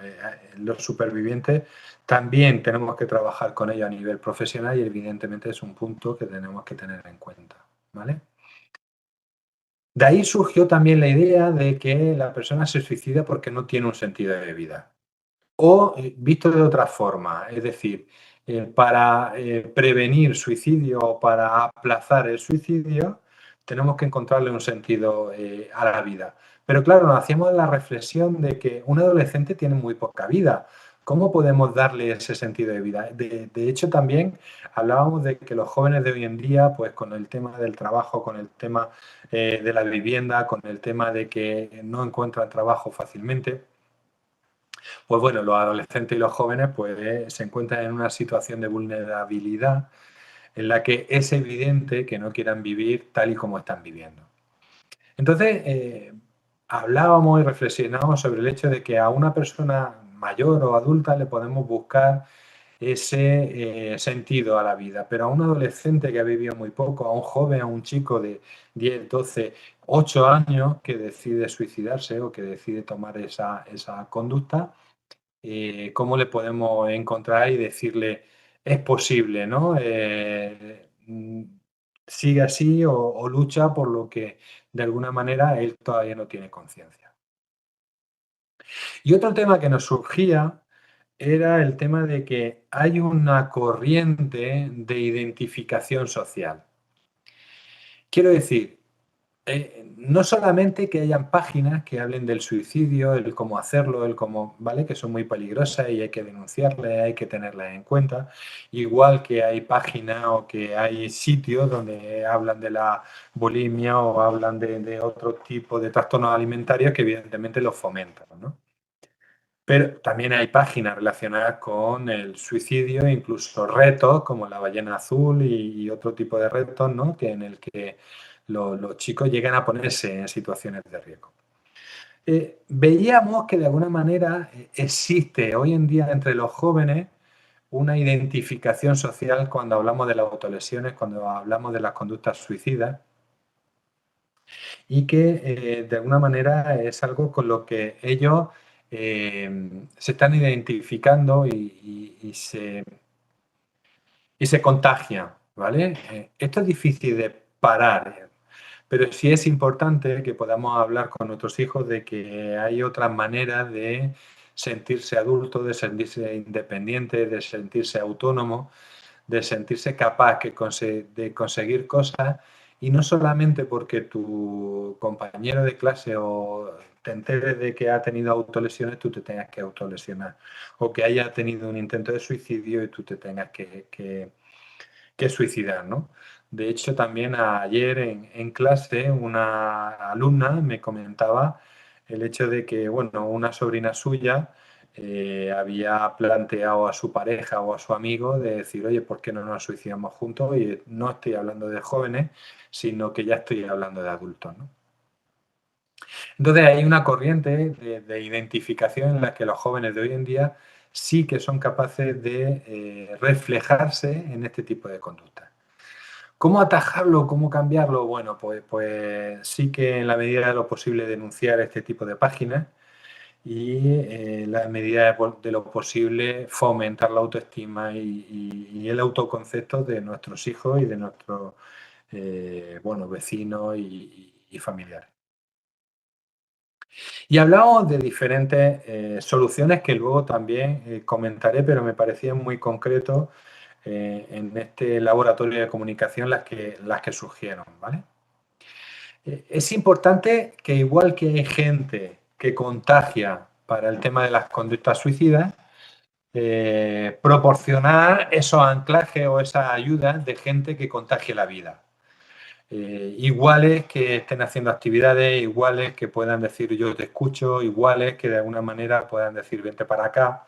los supervivientes también tenemos que trabajar con ellos a nivel profesional, y evidentemente es un punto que tenemos que tener en cuenta, ¿vale? De ahí surgió también la idea de que la persona se suicida porque no tiene un sentido de vida. O, visto de otra forma, es decir, para prevenir suicidio o para aplazar el suicidio, tenemos que encontrarle un sentido a la vida. Pero claro, nos hacíamos la reflexión de que un adolescente tiene muy poca vida. ¿Cómo podemos darle ese sentido de vida? De hecho, también hablábamos de que los jóvenes de hoy en día, pues con el tema del trabajo, con el tema de la vivienda, con el tema de que no encuentran trabajo fácilmente, pues bueno, los adolescentes y los jóvenes pues se encuentran en una situación de vulnerabilidad en la que es evidente que no quieran vivir tal y como están viviendo. Entonces, hablábamos y reflexionábamos sobre el hecho de que a una persona mayor o adulta le podemos buscar ese sentido a la vida, pero a un adolescente que ha vivido muy poco, a un joven, a un chico de 10, 12, 8 años que decide suicidarse o que decide tomar esa conducta, cómo le podemos encontrar y decirle, es posible, ¿no? Sigue así, o lucha por lo que de alguna manera él todavía no tiene conciencia. Y otro tema que nos surgía era el tema de que hay una corriente de identificación social. Quiero decir, no solamente que hayan páginas que hablen del suicidio, el cómo hacerlo, el cómo, ¿vale?, que son muy peligrosas y hay que denunciarlas, hay que tenerlas en cuenta, igual que hay páginas o que hay sitios donde hablan de la bulimia o hablan de otro tipo de trastornos alimentarios que evidentemente los fomentan, ¿no? Pero también hay páginas relacionadas con el suicidio, incluso retos como la ballena azul y otro tipo de retos, ¿no?, que en el que los chicos llegan a ponerse en situaciones de riesgo. Veíamos que de alguna manera existe hoy en día entre los jóvenes una identificación social cuando hablamos de las autolesiones, cuando hablamos de las conductas suicidas, y que de alguna manera es algo con lo que ellos se están identificando y se contagian, ¿vale? Esto es difícil de parar, pero sí es importante que podamos hablar con nuestros hijos de que hay otras maneras de sentirse adulto, de sentirse independiente, de sentirse autónomo, de sentirse capaz de conseguir cosas, y no solamente porque tu compañero de clase o te enteres de que ha tenido autolesiones, tú te tengas que autolesionar, o que haya tenido un intento de suicidio y tú te tengas que suicidar, ¿no? De hecho, también ayer en clase una alumna me comentaba el hecho de que, bueno, una sobrina suya había planteado a su pareja o a su amigo de decir, oye, ¿por qué no nos suicidamos juntos? Y no estoy hablando de jóvenes, sino que ya estoy hablando de adultos, ¿no? Entonces hay una corriente de identificación en la que los jóvenes de hoy en día sí que son capaces de reflejarse en este tipo de conductas. ¿Cómo atajarlo? ¿Cómo cambiarlo? Bueno, pues sí que en la medida de lo posible denunciar este tipo de páginas y en la medida de lo posible fomentar la autoestima y el autoconcepto de nuestros hijos y de nuestros bueno, vecinos y familiares. Y hablamos de diferentes soluciones que luego también comentaré, pero me parecían muy concretos en este laboratorio de comunicación las que surgieron, ¿vale? Es importante que igual que hay gente que contagia para el tema de las conductas suicidas, proporcionar esos anclajes o esa ayuda de gente que contagie la vida. Iguales que estén haciendo actividades, iguales que puedan decir yo te escucho, iguales que de alguna manera puedan decir vente para acá.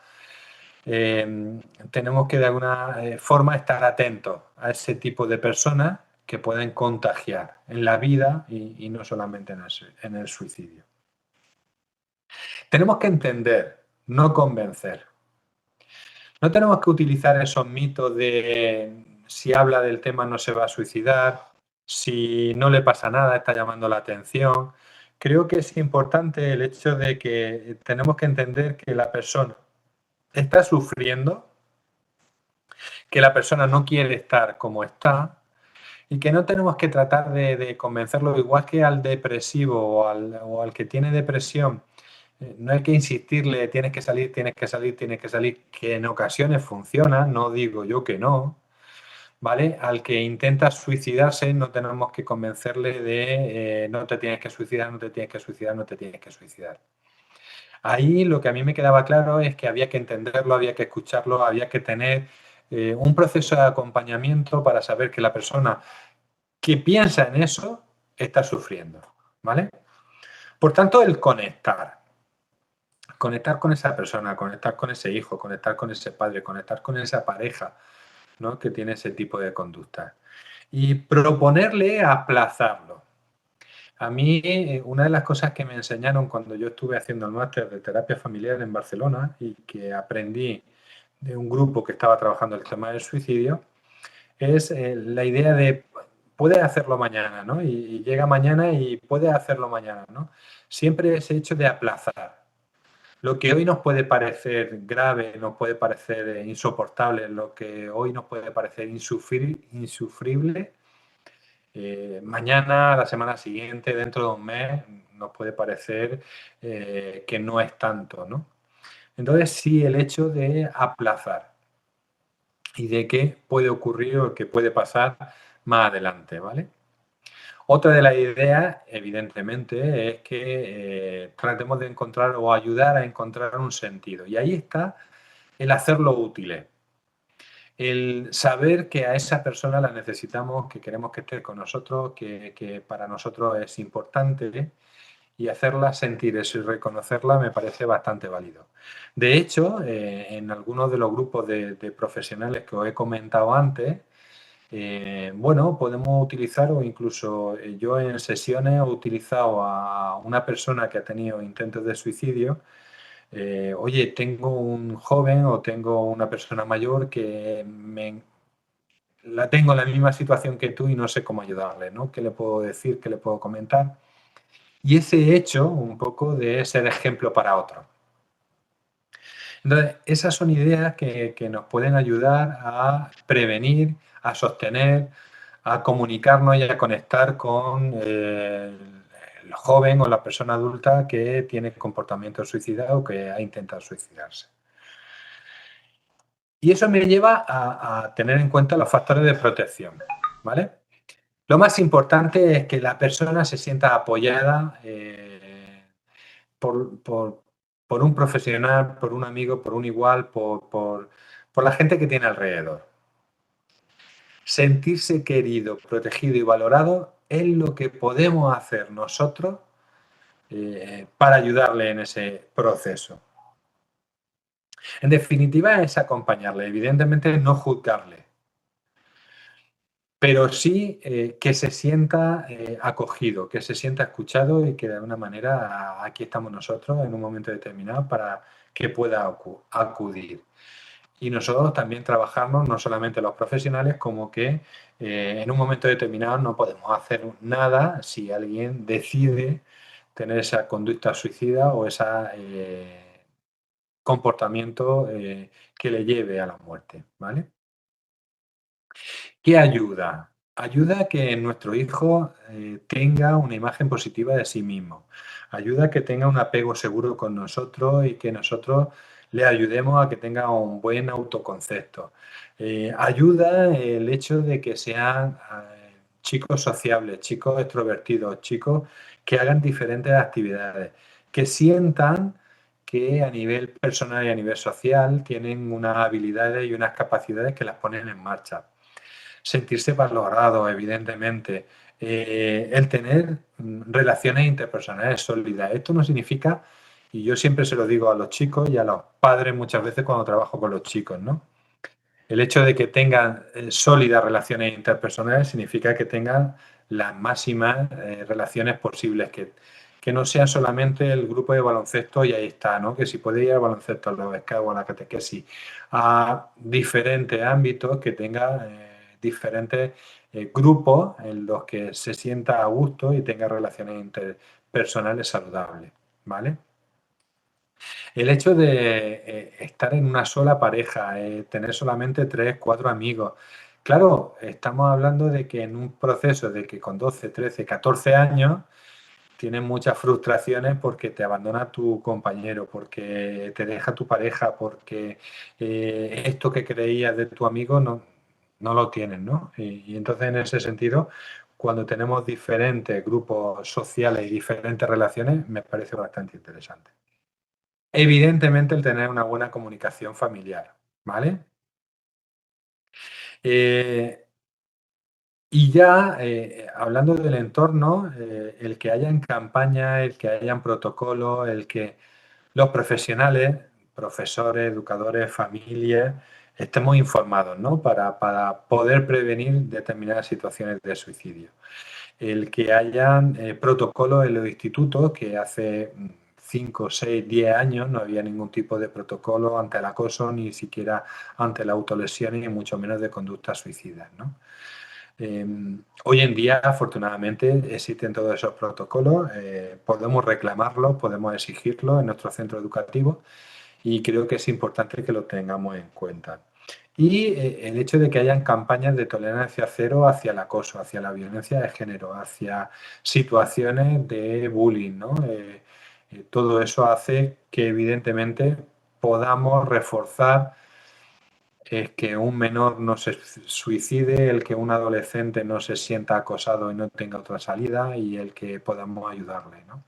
Tenemos que de alguna forma estar atentos a ese tipo de personas que pueden contagiar en la vida y no solamente en el suicidio. Tenemos que entender, no convencer. No tenemos que utilizar esos mitos de si habla del tema no se va a suicidar, si no le pasa nada, está llamando la atención. Creo que es importante el hecho de que tenemos que entender que la persona está sufriendo, que la persona no quiere estar como está y que no tenemos que tratar de convencerlo igual que al depresivo o al que tiene depresión. No hay que insistirle, tienes que salir, tienes que salir, tienes que salir, que en ocasiones funciona, no digo yo que no, ¿vale? Al que intenta suicidarse no tenemos que convencerle de no te tienes que suicidar, no te tienes que suicidar, no te tienes que suicidar. Ahí lo que a mí me quedaba claro es que había que entenderlo, había que escucharlo, había que tener un proceso de acompañamiento para saber que la persona que piensa en eso está sufriendo, ¿vale? Por tanto, el conectar con esa persona, conectar con ese hijo, conectar con ese padre, conectar con esa pareja, ¿no? Que tiene ese tipo de conducta. Y proponerle aplazarlo. A mí, una de las cosas que me enseñaron cuando yo estuve haciendo el máster de terapia familiar en Barcelona y que aprendí de un grupo que estaba trabajando el tema del suicidio, es la idea de puedes hacerlo mañana, ¿no? Y llega mañana y puedes hacerlo mañana, ¿no? Siempre ese hecho de aplazar. Lo que hoy nos puede parecer grave, nos puede parecer insoportable, lo que hoy nos puede parecer insufrible, mañana, la semana siguiente, dentro de un mes, nos puede parecer que no es tanto, ¿no? Entonces, sí, el hecho de aplazar y de qué puede ocurrir o qué puede pasar más adelante, ¿vale? Otra de las ideas, evidentemente, es que tratemos de encontrar o ayudar a encontrar un sentido. Y ahí está el hacerlo útil. El saber que a esa persona la necesitamos, que queremos que esté con nosotros, que para nosotros es importante y hacerla sentir eso y reconocerla me parece bastante válido. De hecho, en algunos de los grupos de profesionales que os he comentado antes, bueno, podemos utilizar o incluso yo en sesiones he utilizado a una persona que ha tenido intentos de suicidio. Oye, tengo un joven o tengo una persona mayor que la tengo en la misma situación que tú y no sé cómo ayudarle, ¿no? ¿Qué le puedo decir? ¿Qué le puedo comentar? Y ese hecho un poco de ser ejemplo para otros. Entonces, esas son ideas que nos pueden ayudar a prevenir, a sostener, a comunicarnos y a conectar con el joven o la persona adulta que tiene comportamiento suicida o que ha intentado suicidarse. Y eso me lleva a tener en cuenta los factores de protección, ¿vale? Lo más importante es que la persona se sienta apoyada por un profesional, por un amigo, por un igual, por la gente que tiene alrededor. Sentirse querido, protegido y valorado es lo que podemos hacer nosotros para ayudarle en ese proceso. En definitiva, es acompañarle, evidentemente no juzgarle, pero sí que se sienta acogido, que se sienta escuchado y que de alguna manera aquí estamos nosotros en un momento determinado para que pueda acudir. Y nosotros también trabajamos, no solamente los profesionales, como que en un momento determinado no podemos hacer nada si alguien decide tener esa conducta suicida o ese comportamiento que le lleve a la muerte, ¿vale? ¿Qué ayuda? Ayuda a que nuestro hijo tenga una imagen positiva de sí mismo. Ayuda a que tenga un apego seguro con nosotros y que nosotros le ayudemos a que tenga un buen autoconcepto. Ayuda el hecho de que sean chicos sociables, chicos extrovertidos, chicos que hagan diferentes actividades, que sientan que a nivel personal y a nivel social tienen unas habilidades y unas capacidades que las ponen en marcha. Sentirse valorado, evidentemente, el tener relaciones interpersonales sólidas. Esto no significa, y yo siempre se lo digo a los chicos y a los padres muchas veces cuando trabajo con los chicos, ¿no? El hecho de que tengan sólidas relaciones interpersonales significa que tengan las máximas relaciones posibles, que no sean solamente el grupo de baloncesto y ahí está, ¿no? Que si puede ir al baloncesto, a la beca o a la catequesis, a diferentes ámbitos, que tenga diferentes grupos en los que se sienta a gusto y tenga relaciones interpersonales saludables, ¿vale? El hecho de estar en una sola pareja, tener solamente 3, 4 amigos. Claro, estamos hablando de que en un proceso de que con 12, 13, 14 años tienes muchas frustraciones porque te abandona tu compañero, porque te deja tu pareja, porque esto que creías de tu amigo no lo tienes, ¿no? Y entonces en ese sentido, cuando tenemos diferentes grupos sociales y diferentes relaciones, me parece bastante interesante. Evidentemente el tener una buena comunicación familiar, ¿vale? Y ya hablando del entorno, el que hayan campañas, el que hayan protocolos, el que los profesionales, profesores, educadores, familias, estemos informados, ¿no? Para poder prevenir determinadas situaciones de suicidio. El que hayan protocolos en los institutos, que hace 5, 6, 10 años no había ningún tipo de protocolo ante el acoso, ni siquiera ante la autolesión, y mucho menos de conductas suicidas, ¿no? Hoy en día, afortunadamente, existen todos esos protocolos, podemos reclamarlos, podemos exigirlos en nuestro centro educativo y creo que es importante que lo tengamos en cuenta. Y el hecho de que hayan campañas de tolerancia cero hacia el acoso, hacia la violencia de género, hacia situaciones de bullying, ¿no? Todo eso hace que evidentemente podamos reforzar que un menor no se suicide, el que un adolescente no se sienta acosado y no tenga otra salida y el que podamos ayudarle, ¿no?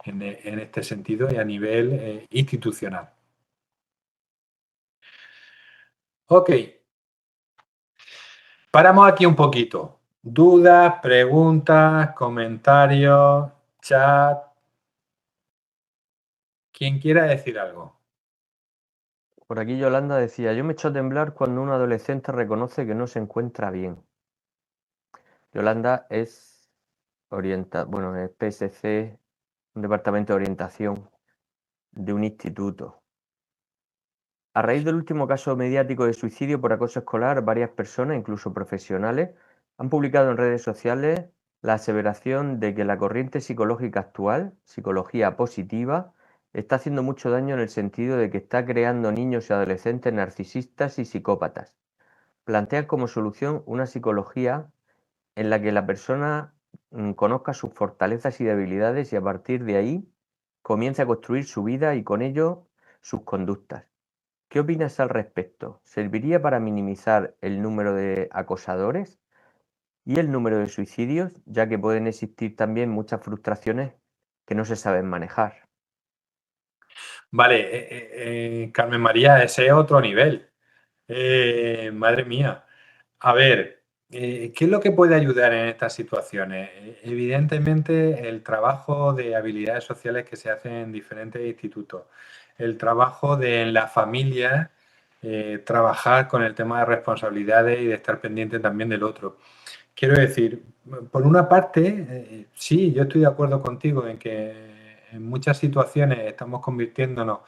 En este sentido y a nivel institucional. Ok. Paramos aquí un poquito. Dudas, preguntas, comentarios, chat. ¿Quién quiera decir algo? Por aquí Yolanda decía, yo me echo a temblar cuando un adolescente reconoce que no se encuentra bien. Yolanda es es PSC, un departamento de orientación de un instituto. A raíz del último caso mediático de suicidio por acoso escolar, varias personas, incluso profesionales, han publicado en redes sociales la aseveración de que la corriente psicológica actual, psicología positiva, está haciendo mucho daño en el sentido de que está creando niños y adolescentes narcisistas y psicópatas. Plantean como solución una psicología en la que la persona conozca sus fortalezas y debilidades y a partir de ahí comience a construir su vida y con ello sus conductas. ¿Qué opinas al respecto? ¿Serviría para minimizar el número de acosadores y el número de suicidios, ya que pueden existir también muchas frustraciones que no se saben manejar? Vale, Carmen María, ese es otro nivel. Madre mía. A ver, ¿qué es lo que puede ayudar en estas situaciones? Evidentemente, el trabajo de habilidades sociales que se hace en diferentes institutos, el trabajo de en la familia, trabajar con el tema de responsabilidades y de estar pendiente también del otro. Quiero decir, por una parte, sí, yo estoy de acuerdo contigo en que en muchas situaciones estamos convirtiéndonos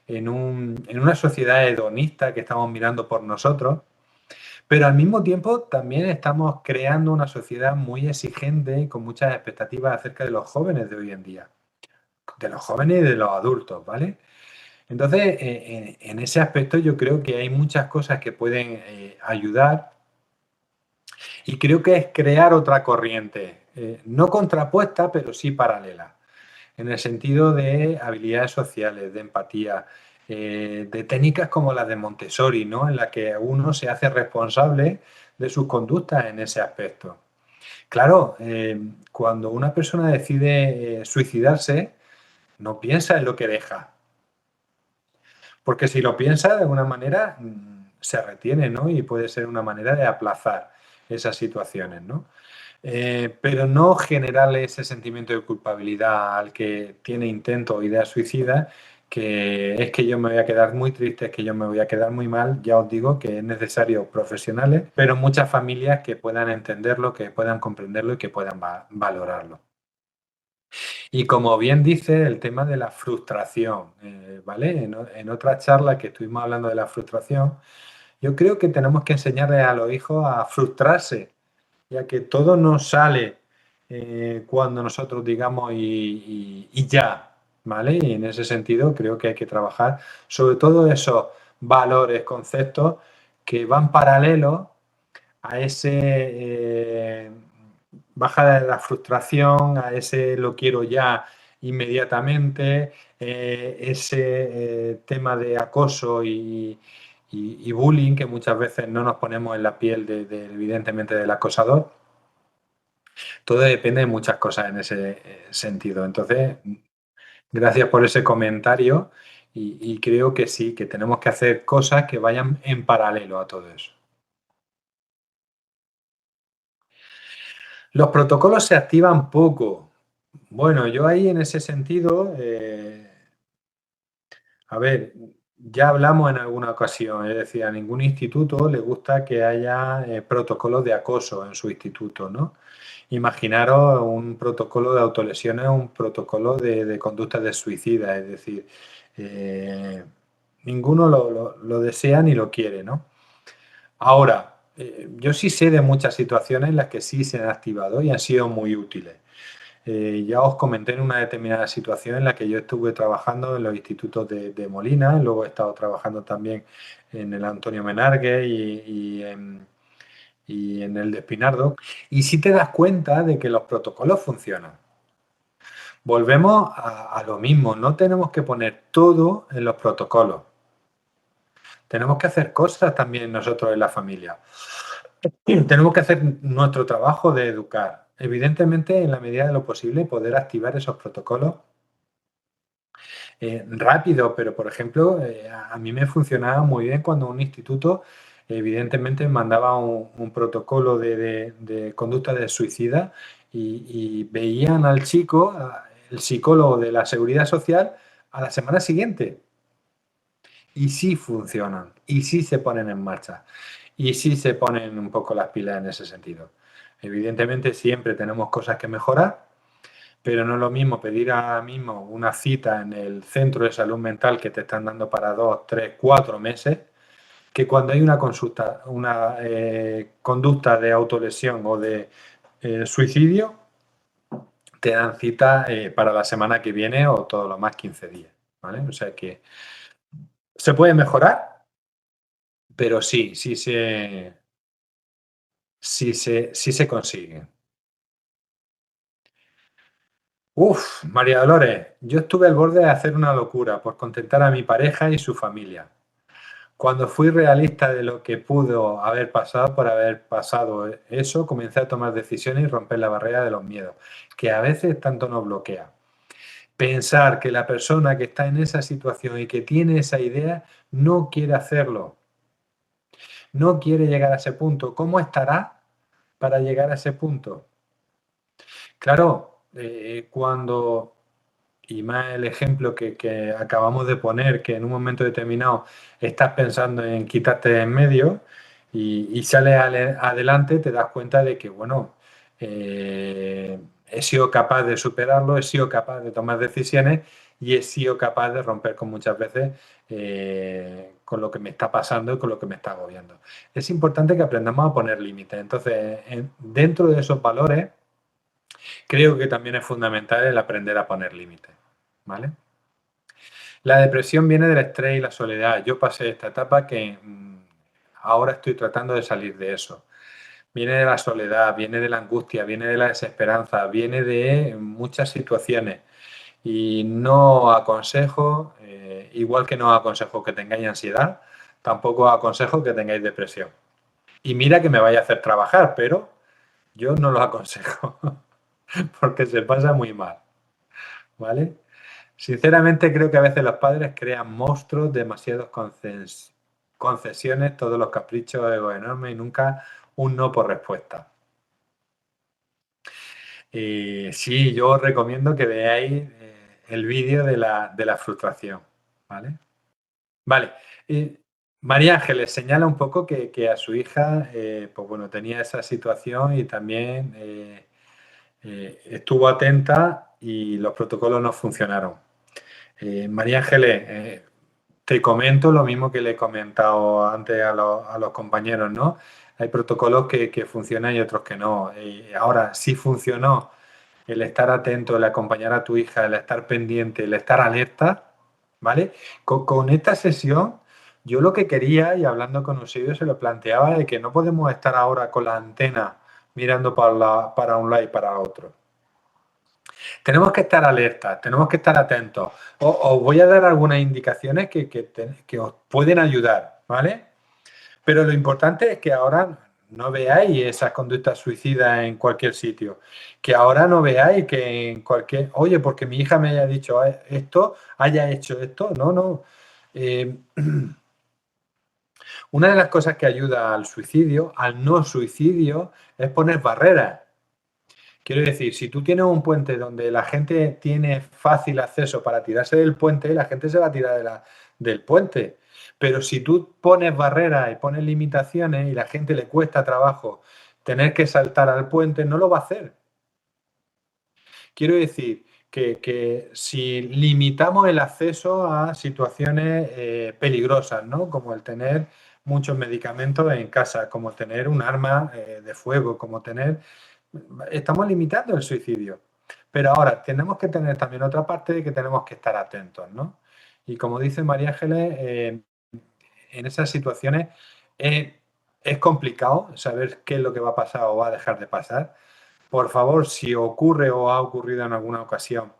en una sociedad hedonista que estamos mirando por nosotros, pero al mismo tiempo también estamos creando una sociedad muy exigente y con muchas expectativas acerca de los jóvenes de hoy en día, de los jóvenes y de los adultos, ¿vale? Entonces, en ese aspecto yo creo que hay muchas cosas que pueden ayudar y creo que es crear otra corriente, no contrapuesta, pero sí paralela, en el sentido de habilidades sociales, de empatía, de técnicas como las de Montessori, ¿no? En la que uno se hace responsable de sus conductas en ese aspecto. Claro, cuando una persona decide suicidarse, no piensa en lo que deja, porque si lo piensa de alguna manera se retiene, ¿no? Y puede ser una manera de aplazar esas situaciones, ¿no? Pero no generarle ese sentimiento de culpabilidad al que tiene intento o idea suicida, que es que yo me voy a quedar muy triste, es que yo me voy a quedar muy mal. Ya os digo que es necesario profesionales, pero muchas familias que puedan entenderlo, que puedan comprenderlo y que puedan valorarlo. Y como bien dice, el tema de la frustración, ¿vale? En otra charla que estuvimos hablando de la frustración, yo creo que tenemos que enseñarle a los hijos a frustrarse, ya que todo nos sale cuando nosotros digamos y ya, ¿vale? Y en ese sentido creo que hay que trabajar sobre todo esos valores, conceptos que van paralelos a ese bajada de la frustración, a ese lo quiero ya inmediatamente, ese tema de acoso y bullying, que muchas veces no nos ponemos en la piel evidentemente del acosador. Todo depende de muchas cosas en ese sentido. Entonces, gracias por ese comentario y creo que sí, que tenemos que hacer cosas que vayan en paralelo a todo eso. Los protocolos se activan poco. Bueno, yo ahí en ese sentido, a ver, ya hablamos en alguna ocasión, es decir, a ningún instituto le gusta que haya protocolos de acoso en su instituto, ¿no? Imaginaros un protocolo de autolesiones, un protocolo de conductas de suicida, es decir, eh, ninguno lo desea ni lo quiere, ¿no? Ahora, yo sí sé de muchas situaciones en las que sí se han activado y han sido muy útiles. Ya os comenté en una determinada situación en la que yo estuve trabajando en los institutos de Molina, luego he estado trabajando también en el Antonio Menargue y en el de Espinardo, y sí te das cuenta de que los protocolos funcionan. Volvemos a lo mismo, no tenemos que poner todo en los protocolos. Tenemos que hacer cosas también nosotros en la familia. Tenemos que hacer nuestro trabajo de educar. Evidentemente, en la medida de lo posible, poder activar esos protocolos rápido, pero por ejemplo, a mí me funcionaba muy bien cuando un instituto evidentemente mandaba un protocolo de conducta de suicida y veían al chico, el psicólogo de la seguridad social, a la semana siguiente. Y sí funcionan, y sí se ponen en marcha, y sí se ponen un poco las pilas en ese sentido. Evidentemente siempre tenemos cosas que mejorar, pero no es lo mismo pedir ahora mismo una cita en el centro de salud mental que te están dando para 2, 3, 4 meses, que cuando hay una consulta, una conducta de autolesión o de suicidio, te dan cita para la semana que viene o todo lo más 15 días. ¿Vale? O sea que se puede mejorar, pero sí se consigue. Uf, María Dolores, yo estuve al borde de hacer una locura por contentar a mi pareja y su familia. Cuando fui realista de lo que pudo haber pasado por haber pasado eso, comencé a tomar decisiones y romper la barrera de los miedos, que a veces tanto nos bloquea. Pensar que la persona que está en esa situación y que tiene esa idea no quiere hacerlo, no quiere llegar a ese punto. ¿Cómo estará para llegar a ese punto? Claro, cuando, y más el ejemplo que acabamos de poner, que en un momento determinado estás pensando en quitarte de en medio y sales adelante, te das cuenta de que, bueno, he sido capaz de superarlo, he sido capaz de tomar decisiones y he sido capaz de romper con muchas veces con lo que me está pasando y con lo que me está agobiando. Es importante que aprendamos a poner límites. Entonces, dentro de esos valores, creo que también es fundamental el aprender a poner límites, ¿vale? La depresión viene del estrés y la soledad. Yo pasé esta etapa que ahora estoy tratando de salir de eso. Viene de la soledad, viene de la angustia, viene de la desesperanza, viene de muchas situaciones. Y no aconsejo, igual que no aconsejo que tengáis ansiedad, tampoco aconsejo que tengáis depresión. Y mira que me vaya a hacer trabajar, pero yo no lo aconsejo, porque se pasa muy mal, ¿vale? Sinceramente creo que a veces los padres crean monstruos, demasiadas concesiones, todos los caprichos, ego enormes y nunca un no por respuesta. Sí, yo os recomiendo que veáis el vídeo de la frustración, ¿vale? Vale. María Ángeles señala un poco que a su hija, pues bueno, tenía esa situación y también estuvo atenta y los protocolos no funcionaron. María Ángeles, te comento lo mismo que le he comentado antes a los compañeros, ¿no? Hay protocolos que funcionan y otros que no. Ahora, sí funcionó el estar atento, el acompañar a tu hija, el estar pendiente, el estar alerta, ¿vale? Con esta sesión, yo lo que quería, y hablando con Eusebio, se lo planteaba de que no podemos estar ahora con la antena mirando para un lado y para otro. Tenemos que estar alertas, tenemos que estar atentos. Os voy a dar algunas indicaciones que os pueden ayudar, ¿vale? Pero lo importante es que ahora no veáis esas conductas suicidas en cualquier sitio. Que ahora no veáis que en cualquier... Oye, porque mi hija me haya dicho esto, haya hecho esto. No, no. Una de las cosas que ayuda al suicidio, al no suicidio, es poner barreras. Quiero decir, si tú tienes un puente donde la gente tiene fácil acceso para tirarse del puente, la gente se va a tirar del puente. Pero si tú pones barreras y pones limitaciones y la gente le cuesta trabajo tener que saltar al puente, no lo va a hacer. Quiero decir que si limitamos el acceso a situaciones peligrosas, ¿no? Como el tener muchos medicamentos en casa, como tener un arma de fuego, como tener... Estamos limitando el suicidio. Pero ahora tenemos que tener también otra parte de que tenemos que estar atentos, ¿no? Y como dice María Ángeles, en esas situaciones es complicado saber qué es lo que va a pasar o va a dejar de pasar. Por favor, si ocurre o ha ocurrido en alguna ocasión,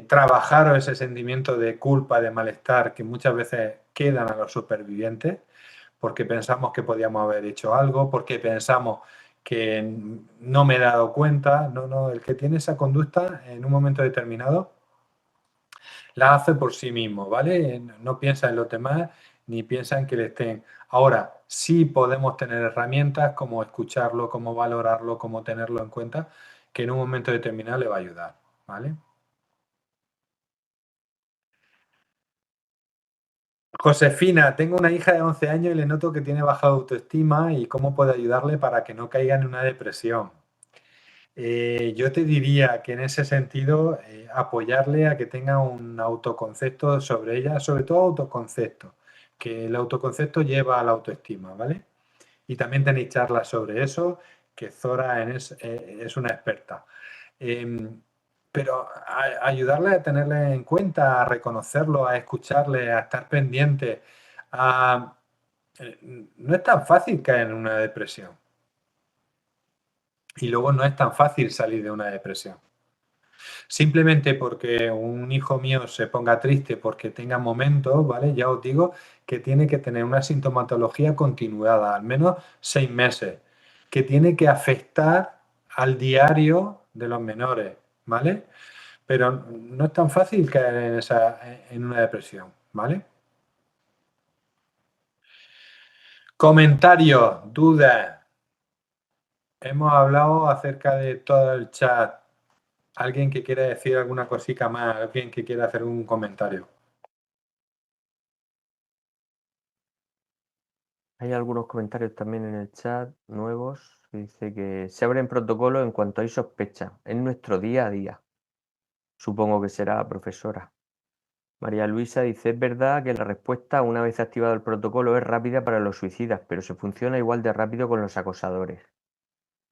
trabajar ese sentimiento de culpa, de malestar que muchas veces quedan a los supervivientes, porque pensamos que podíamos haber hecho algo, porque pensamos que no me he dado cuenta. No, no, el que tiene esa conducta en un momento determinado la hace por sí mismo, ¿vale? No piensa en los demás ni piensa en que le estén. Ahora, sí podemos tener herramientas como escucharlo, como valorarlo, como tenerlo en cuenta, que en un momento determinado le va a ayudar, ¿vale? Josefina, tengo una hija de 11 años y le noto que tiene baja autoestima y cómo puedo ayudarle para que no caiga en una depresión. Yo te diría que en ese sentido apoyarle a que tenga un autoconcepto sobre ella, sobre todo autoconcepto, que el autoconcepto lleva a la autoestima, ¿vale? Y también tenéis charlas sobre eso, que Zora es una experta. Pero ayudarle a tenerle en cuenta, a reconocerlo, a escucharle, a estar pendiente, no es tan fácil caer en una depresión. Y luego no es tan fácil salir de una depresión. Simplemente porque un hijo mío se ponga triste porque tenga momentos, ¿vale? Ya os digo que tiene que tener una sintomatología continuada, al menos 6 meses, que tiene que afectar al diario de los menores, ¿vale? Pero no es tan fácil caer en una depresión, ¿vale? Comentarios, dudas. Hemos hablado acerca de todo el chat. ¿Alguien que quiera decir alguna cosita más? ¿Alguien que quiera hacer un comentario? Hay algunos comentarios también en el chat nuevos. Dice que se abren protocolos en cuanto hay sospecha. Es nuestro día a día. Supongo que será la profesora. María Luisa dice, es verdad que la respuesta una vez activado el protocolo es rápida para los suicidas, pero se funciona igual de rápido con los acosadores.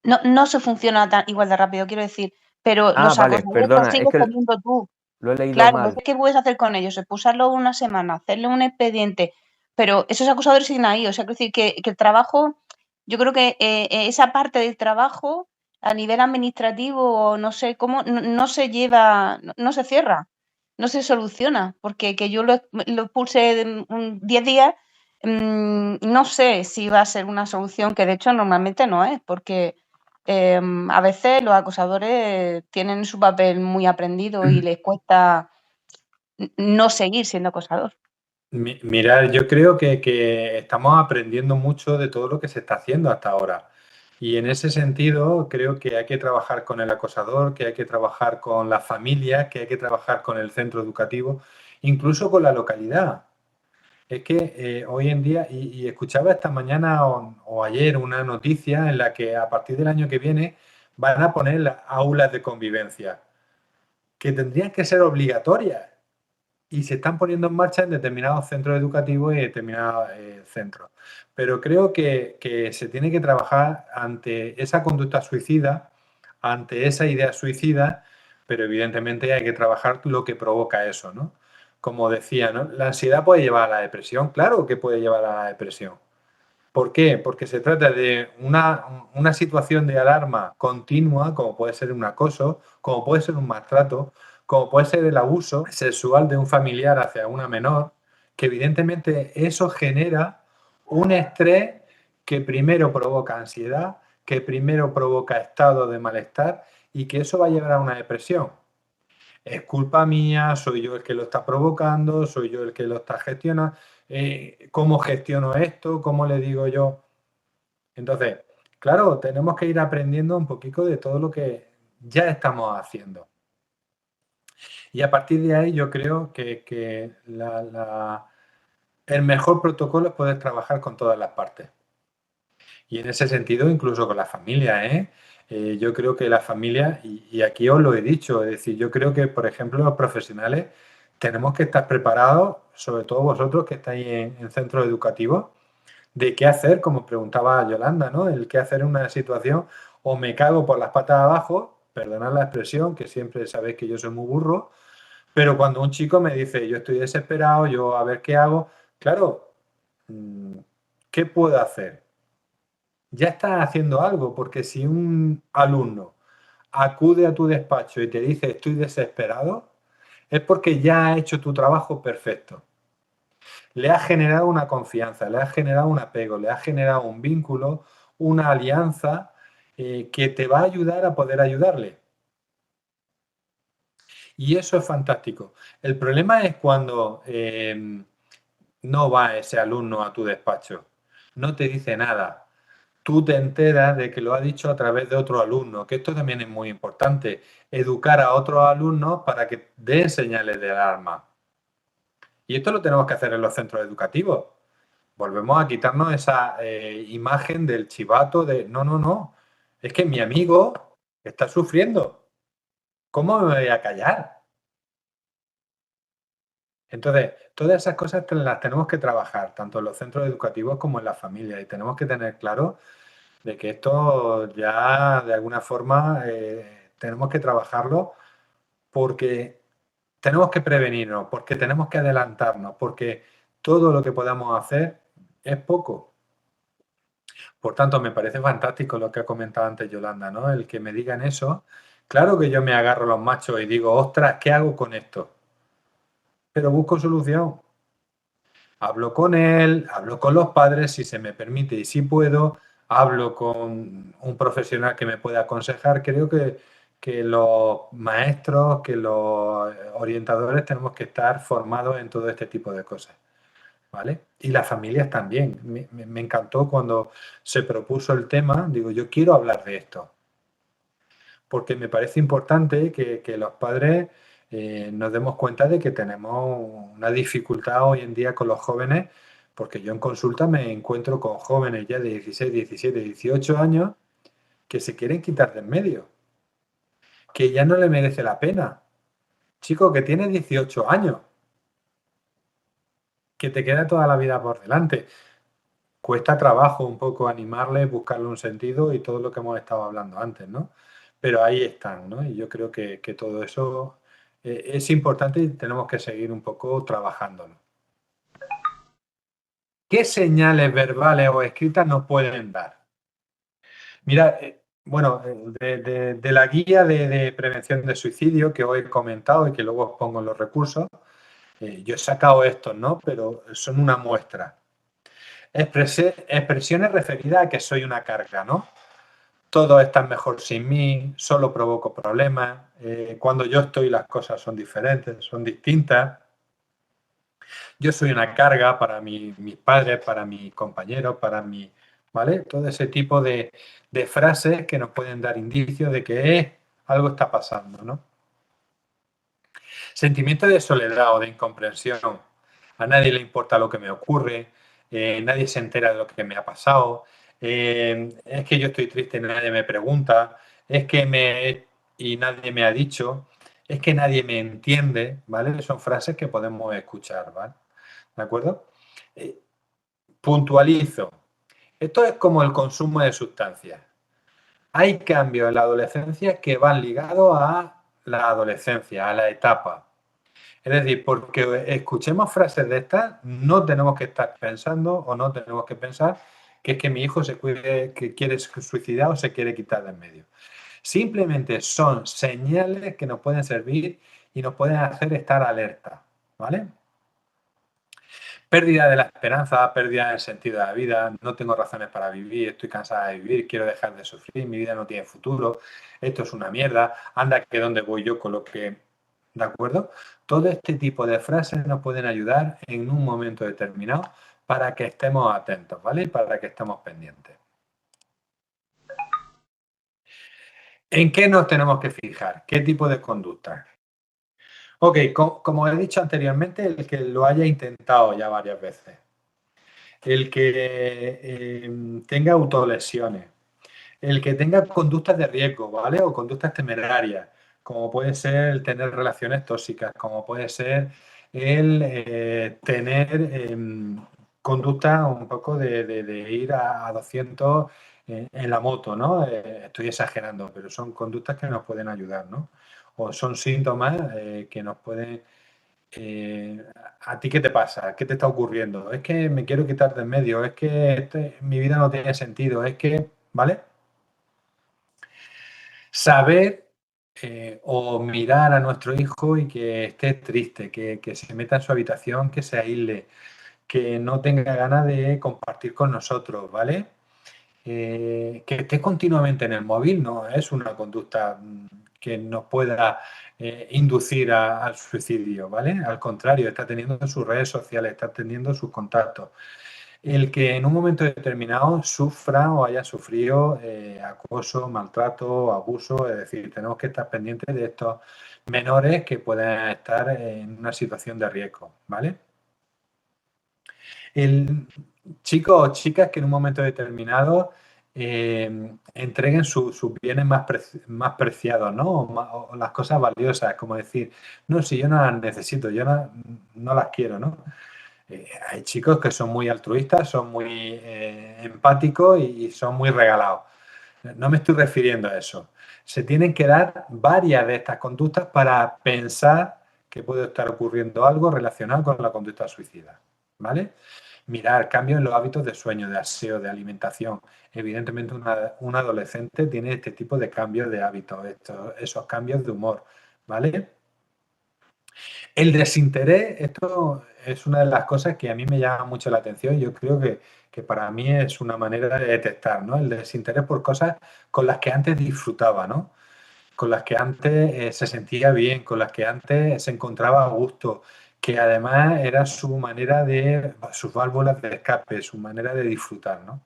No se funciona igual de rápido, quiero decir, pero los Vale, acosadores perdona, los es sigues que teniendo tú. lo he leído Claro, mal. entonces, ¿qué puedes hacer con ellos? Expulsarlo una semana, hacerle un expediente, pero esos acosadores siguen ahí. O sea, quiero decir que el trabajo, yo creo que esa parte del trabajo a nivel administrativo, no sé cómo, no se lleva, no se cierra, no se soluciona, porque que yo lo expulse 10 días, no sé si va a ser una solución, que de hecho normalmente no es, porque a veces los acosadores tienen su papel muy aprendido y les cuesta no seguir siendo acosador. Mirad, yo creo que estamos aprendiendo mucho de todo lo que se está haciendo hasta ahora. Y en ese sentido, creo que hay que trabajar con el acosador, que hay que trabajar con las familias, que hay que trabajar con el centro educativo, incluso con la localidad. Es que hoy en día, y escuchaba esta mañana o ayer una noticia en la que a partir del año que viene van a poner las aulas de convivencia, que tendrían que ser obligatorias y se están poniendo en marcha en determinados centros educativos y determinados centros. Pero creo que se tiene que trabajar ante esa conducta suicida, ante esa idea suicida, pero evidentemente hay que trabajar lo que provoca eso, ¿no? Como decía, ¿no? La ansiedad puede llevar a la depresión, claro que puede llevar a la depresión. ¿Por qué? Porque se trata de una situación de alarma continua, como puede ser un acoso, como puede ser un maltrato, como puede ser el abuso sexual de un familiar hacia una menor, que evidentemente eso genera un estrés que primero provoca ansiedad, que primero provoca estado de malestar y que eso va a llevar a una depresión. Es culpa mía, soy yo el que lo está provocando, soy yo el que lo está gestionando. ¿Cómo gestiono esto? ¿Cómo le digo yo? Entonces, claro, tenemos que ir aprendiendo un poquito de todo lo que ya estamos haciendo. Y a partir de ahí yo creo que el mejor protocolo es poder trabajar con todas las partes. Y en ese sentido, incluso con la familia, ¿eh? Yo creo que la familia, y aquí os lo he dicho, es decir, yo creo que, por ejemplo, los profesionales tenemos que estar preparados, sobre todo vosotros que estáis en centros educativos, de qué hacer, como preguntaba Yolanda, ¿no? El qué hacer en una situación, o me cago por las patas abajo, perdonad la expresión, que siempre sabéis que yo soy muy burro, pero cuando un chico me dice, yo estoy desesperado, yo a ver qué hago, claro, ¿qué puedo hacer? Ya estás haciendo algo, porque si un alumno acude a tu despacho y te dice estoy desesperado, es porque ya ha hecho tu trabajo perfecto. Le has generado una confianza, le has generado un apego, le has generado un vínculo, una alianza que te va a ayudar a poder ayudarle. Y eso es fantástico. El problema es cuando no va ese alumno a tu despacho, no te dice nada. Tú te enteras de que lo ha dicho a través de otro alumno, que esto también es muy importante, educar a otros alumnos para que den señales de alarma. Y esto lo tenemos que hacer en los centros educativos. Volvemos a quitarnos esa imagen del chivato de no, no, no, es que mi amigo está sufriendo. ¿Cómo me voy a callar? Entonces, todas esas cosas las tenemos que trabajar, tanto en los centros educativos como en las familias, y tenemos que tener claro de que esto ya de alguna forma tenemos que trabajarlo porque tenemos que prevenirnos, porque tenemos que adelantarnos, porque todo lo que podamos hacer es poco. Por tanto, me parece fantástico lo que ha comentado antes Yolanda, ¿no? El que me digan eso, Claro que yo me agarro a los machos y digo, ostras, ¿qué hago con esto? Pero busco solución. Hablo con él, hablo con los padres, si se me permite y si puedo, hablo con un profesional que me pueda aconsejar. Creo que los maestros, que los orientadores tenemos que estar formados en todo este tipo de cosas, ¿vale? Y las familias también. Me encantó cuando se propuso el tema, digo, yo quiero hablar de esto, porque me parece importante que los padres nos demos cuenta de que tenemos una dificultad hoy en día con los jóvenes, porque yo en consulta me encuentro con jóvenes ya de 16, 17, 18 años que se quieren quitar de en medio, que ya no le merece la pena. Chico, que tiene 18 años, que te queda toda la vida por delante. Cuesta trabajo un poco animarle, buscarle un sentido y todo lo que hemos estado hablando antes, ¿no? Pero ahí están, ¿no? Y yo creo que todo eso es importante y tenemos que seguir un poco trabajándolo. ¿Qué señales verbales o escritas nos pueden dar? Mira, bueno, de la guía de prevención de suicidio que os he comentado y que luego os pongo en los recursos, yo he sacado estos, ¿no? Pero son una muestra. Expresiones referidas a que soy una carga, ¿no? Todo está mejor sin mí, solo provoco problemas, cuando yo estoy las cosas son diferentes, son distintas. Yo soy una carga para mis padres, para mis compañeros, para mi, ¿vale? Todo ese tipo de frases que nos pueden dar indicios de que algo está pasando, ¿no? Sentimiento de soledad o de incomprensión. A nadie le importa lo que me ocurre, nadie se entera de lo que me ha pasado, es que yo estoy triste y nadie me pregunta, es que y nadie me ha dicho, es que nadie me entiende, ¿vale? Son frases que podemos escuchar, ¿vale? ¿De acuerdo? Puntualizo. Esto es como el consumo de sustancias. Hay cambios en la adolescencia que van ligados a la adolescencia, a la etapa. Es decir, porque escuchemos frases de estas, no tenemos que estar pensando o no tenemos que pensar que es que mi hijo que quiere suicidar o se quiere quitar de en medio. Simplemente son señales que nos pueden servir y nos pueden hacer estar alerta, ¿vale? Pérdida de la esperanza, pérdida del sentido de la vida, no tengo razones para vivir, estoy cansada de vivir, quiero dejar de sufrir, mi vida no tiene futuro, esto es una mierda, anda que dónde voy yo con lo que... ¿De acuerdo? Todo este tipo de frases nos pueden ayudar en un momento determinado para que estemos atentos, ¿vale? Para que estemos pendientes. ¿En qué nos tenemos que fijar? ¿Qué tipo de conducta? Ok, como he dicho anteriormente, el que lo haya intentado ya varias veces. El que tenga autolesiones, el que tenga conductas de riesgo, ¿vale? O conductas temerarias, como puede ser el tener relaciones tóxicas, como puede ser el tener conducta un poco de ir a 200 en la moto, ¿no? Estoy exagerando, pero son conductas que nos pueden ayudar, ¿no? O son síntomas que nos pueden... ¿a ti qué te pasa? ¿Qué te está ocurriendo? Es que me quiero quitar de en medio, es que mi vida no tiene sentido, es que, ¿vale? Saber o mirar a nuestro hijo y que esté triste, que se meta en su habitación, que se aísle, que no tenga ganas de compartir con nosotros, ¿vale? Que esté continuamente en el móvil no es una conducta que nos pueda inducir al suicidio, ¿vale? Al contrario, está teniendo sus redes sociales, está teniendo sus contactos. El que en un momento determinado sufra o haya sufrido acoso, maltrato, abuso, es decir, tenemos que estar pendientes de estos menores que pueden estar en una situación de riesgo, ¿vale? El chico o chicas que en un momento determinado entreguen sus bienes más preciados, ¿no? O las cosas valiosas, como decir, no, si yo no las necesito, yo no las quiero, ¿no? Hay chicos que son muy altruistas, son muy empáticos y son muy regalados. No me estoy refiriendo a eso. Se tienen que dar varias de estas conductas para pensar que puede estar ocurriendo algo relacionado con la conducta suicida, ¿vale? mirar cambios en los hábitos de sueño, de aseo, de alimentación. Evidentemente un adolescente tiene este tipo de cambios de hábitos, esos cambios de humor, ¿vale? El desinterés, esto es una de las cosas que a mí me llama mucho la atención. Yo creo que para mí es una manera de detectar, ¿no? El desinterés por cosas con las que antes disfrutaba, ¿no? Con las que antes se sentía bien, con las que antes se encontraba a gusto, que además era su manera de, sus válvulas de escape, su manera de disfrutar, ¿no?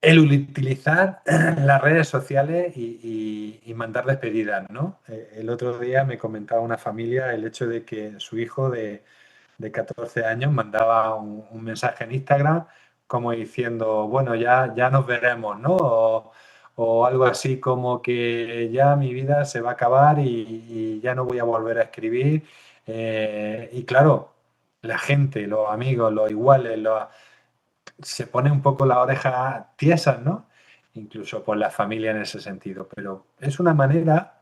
El utilizar las redes sociales y mandar despedidas, ¿no? El otro día me comentaba una familia el hecho de que su hijo de 14 años mandaba un mensaje en Instagram como diciendo, bueno, ya nos veremos, ¿no? O algo así como que ya mi vida se va a acabar y ya no voy a volver a escribir. Y claro, la gente, los amigos, los iguales, se pone un poco la oreja tiesas, ¿no? Incluso por la familia en ese sentido. Pero es una manera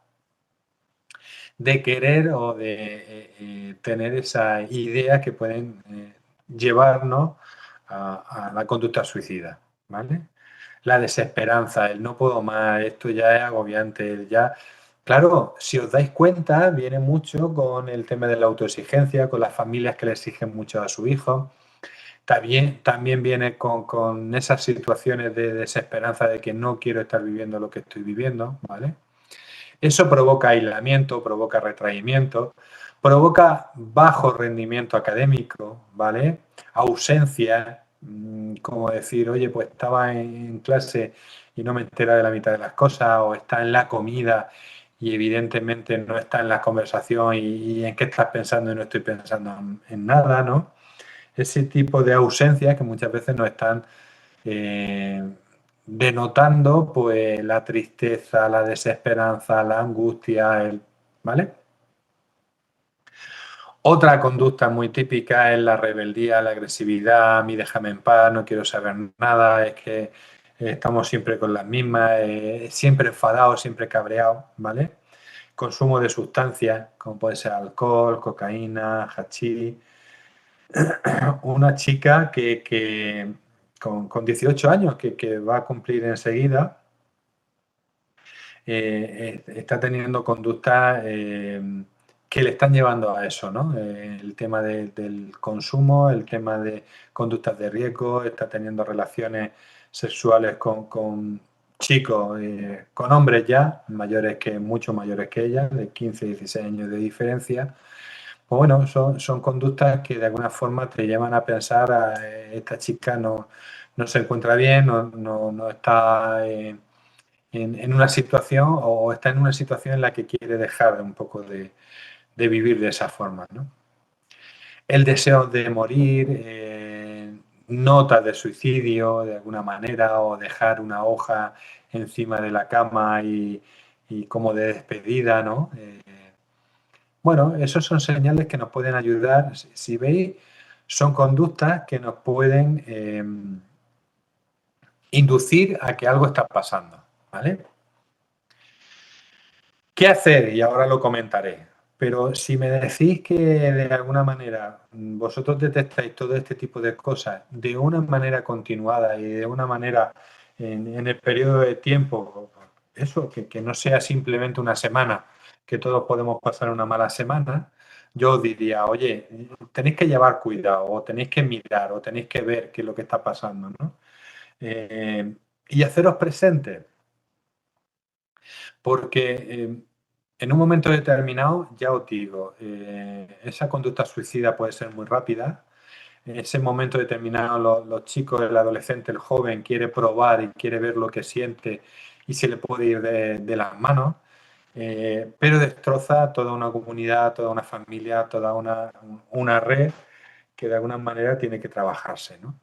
de querer o de tener esa idea que pueden llevarnos a la conducta suicida, ¿vale? La desesperanza, el no puedo más, esto ya es agobiante, ya... Claro, si os dais cuenta, viene mucho con el tema de la autoexigencia, con las familias que le exigen mucho a su hijo. También viene con esas situaciones de desesperanza de que no quiero estar viviendo lo que estoy viviendo, ¿vale? Eso provoca aislamiento, provoca retraimiento, provoca bajo rendimiento académico, ¿vale? Ausencia, como decir, oye, pues estaba en clase y no me entera de la mitad de las cosas, o está en la comida y evidentemente no está en la conversación y en qué estás pensando y no estoy pensando en nada, ¿no? Ese tipo de ausencias que muchas veces nos están denotando pues la tristeza, la desesperanza, la angustia, ¿vale? Otra conducta muy típica es la rebeldía, la agresividad, a mí déjame en paz, no quiero saber nada, es que estamos siempre con las mismas, siempre enfadados, siempre cabreados, ¿vale? Consumo de sustancias, como puede ser alcohol, cocaína, hachís. Una chica que con 18 años, que va a cumplir enseguida, está teniendo conductas que le están llevando a eso, ¿no? El tema del consumo, el tema de conductas de riesgo, está teniendo relaciones sexuales con chicos, con hombres ya, mucho mayores que ella, de 15, 16 años de diferencia. Pues bueno, son conductas que de alguna forma te llevan a pensar, esta chica no se encuentra bien, no está en una situación o está en una situación en la que quiere dejar un poco de vivir de esa forma, ¿no? El deseo de morir, notas de suicidio de alguna manera o dejar una hoja encima de la cama y como de despedida, ¿no? Bueno, esos son señales que nos pueden ayudar. Si veis, son conductas que nos pueden inducir a que algo está pasando, ¿vale? ¿Qué hacer? Y ahora lo comentaré. Pero si me decís que de alguna manera vosotros detectáis todo este tipo de cosas de una manera continuada y de una manera en el periodo de tiempo, eso, que no sea simplemente una semana, que todos podemos pasar una mala semana, yo os diría, oye, tenéis que llevar cuidado, o tenéis que mirar, o tenéis que ver qué es lo que está pasando, ¿no? Y haceros presentes. Porque en un momento determinado, ya os digo, esa conducta suicida puede ser muy rápida. En ese momento determinado, los chicos, el adolescente, el joven, quiere probar y quiere ver lo que siente y se le puede ir de las manos, pero destroza toda una comunidad, toda una familia, toda una red que de alguna manera tiene que trabajarse, ¿no?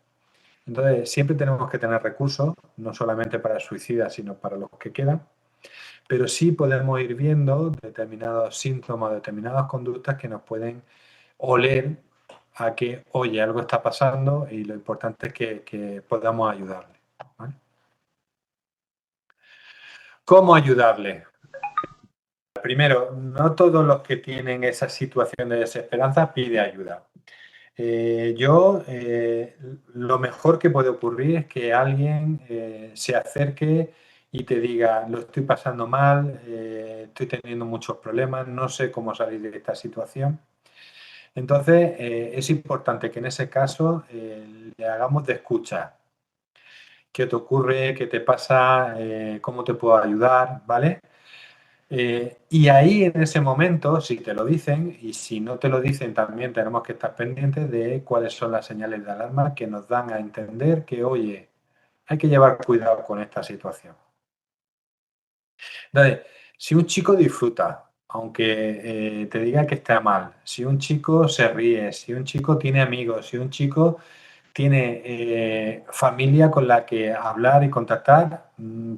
Entonces, siempre tenemos que tener recursos, no solamente para el suicida, sino para los que quedan. Pero sí podemos ir viendo determinados síntomas, determinadas conductas que nos pueden oler a que, oye, algo está pasando y lo importante es que podamos ayudarle, ¿vale? ¿Cómo ayudarle? Primero, no todos los que tienen esa situación de desesperanza piden ayuda. Lo mejor que puede ocurrir es que alguien se acerque y te diga, lo estoy pasando mal, estoy teniendo muchos problemas, no sé cómo salir de esta situación. Entonces, es importante que en ese caso le hagamos de escucha. ¿Qué te ocurre? ¿Qué te pasa? ¿Cómo te puedo ayudar? ¿Vale? Y ahí en ese momento, si te lo dicen y si no te lo dicen, también tenemos que estar pendientes de cuáles son las señales de alarma que nos dan a entender que, oye, hay que llevar cuidado con esta situación. Entonces, si un chico disfruta, aunque te diga que está mal, si un chico se ríe, si un chico tiene amigos, si un chico tiene familia con la que hablar y contactar,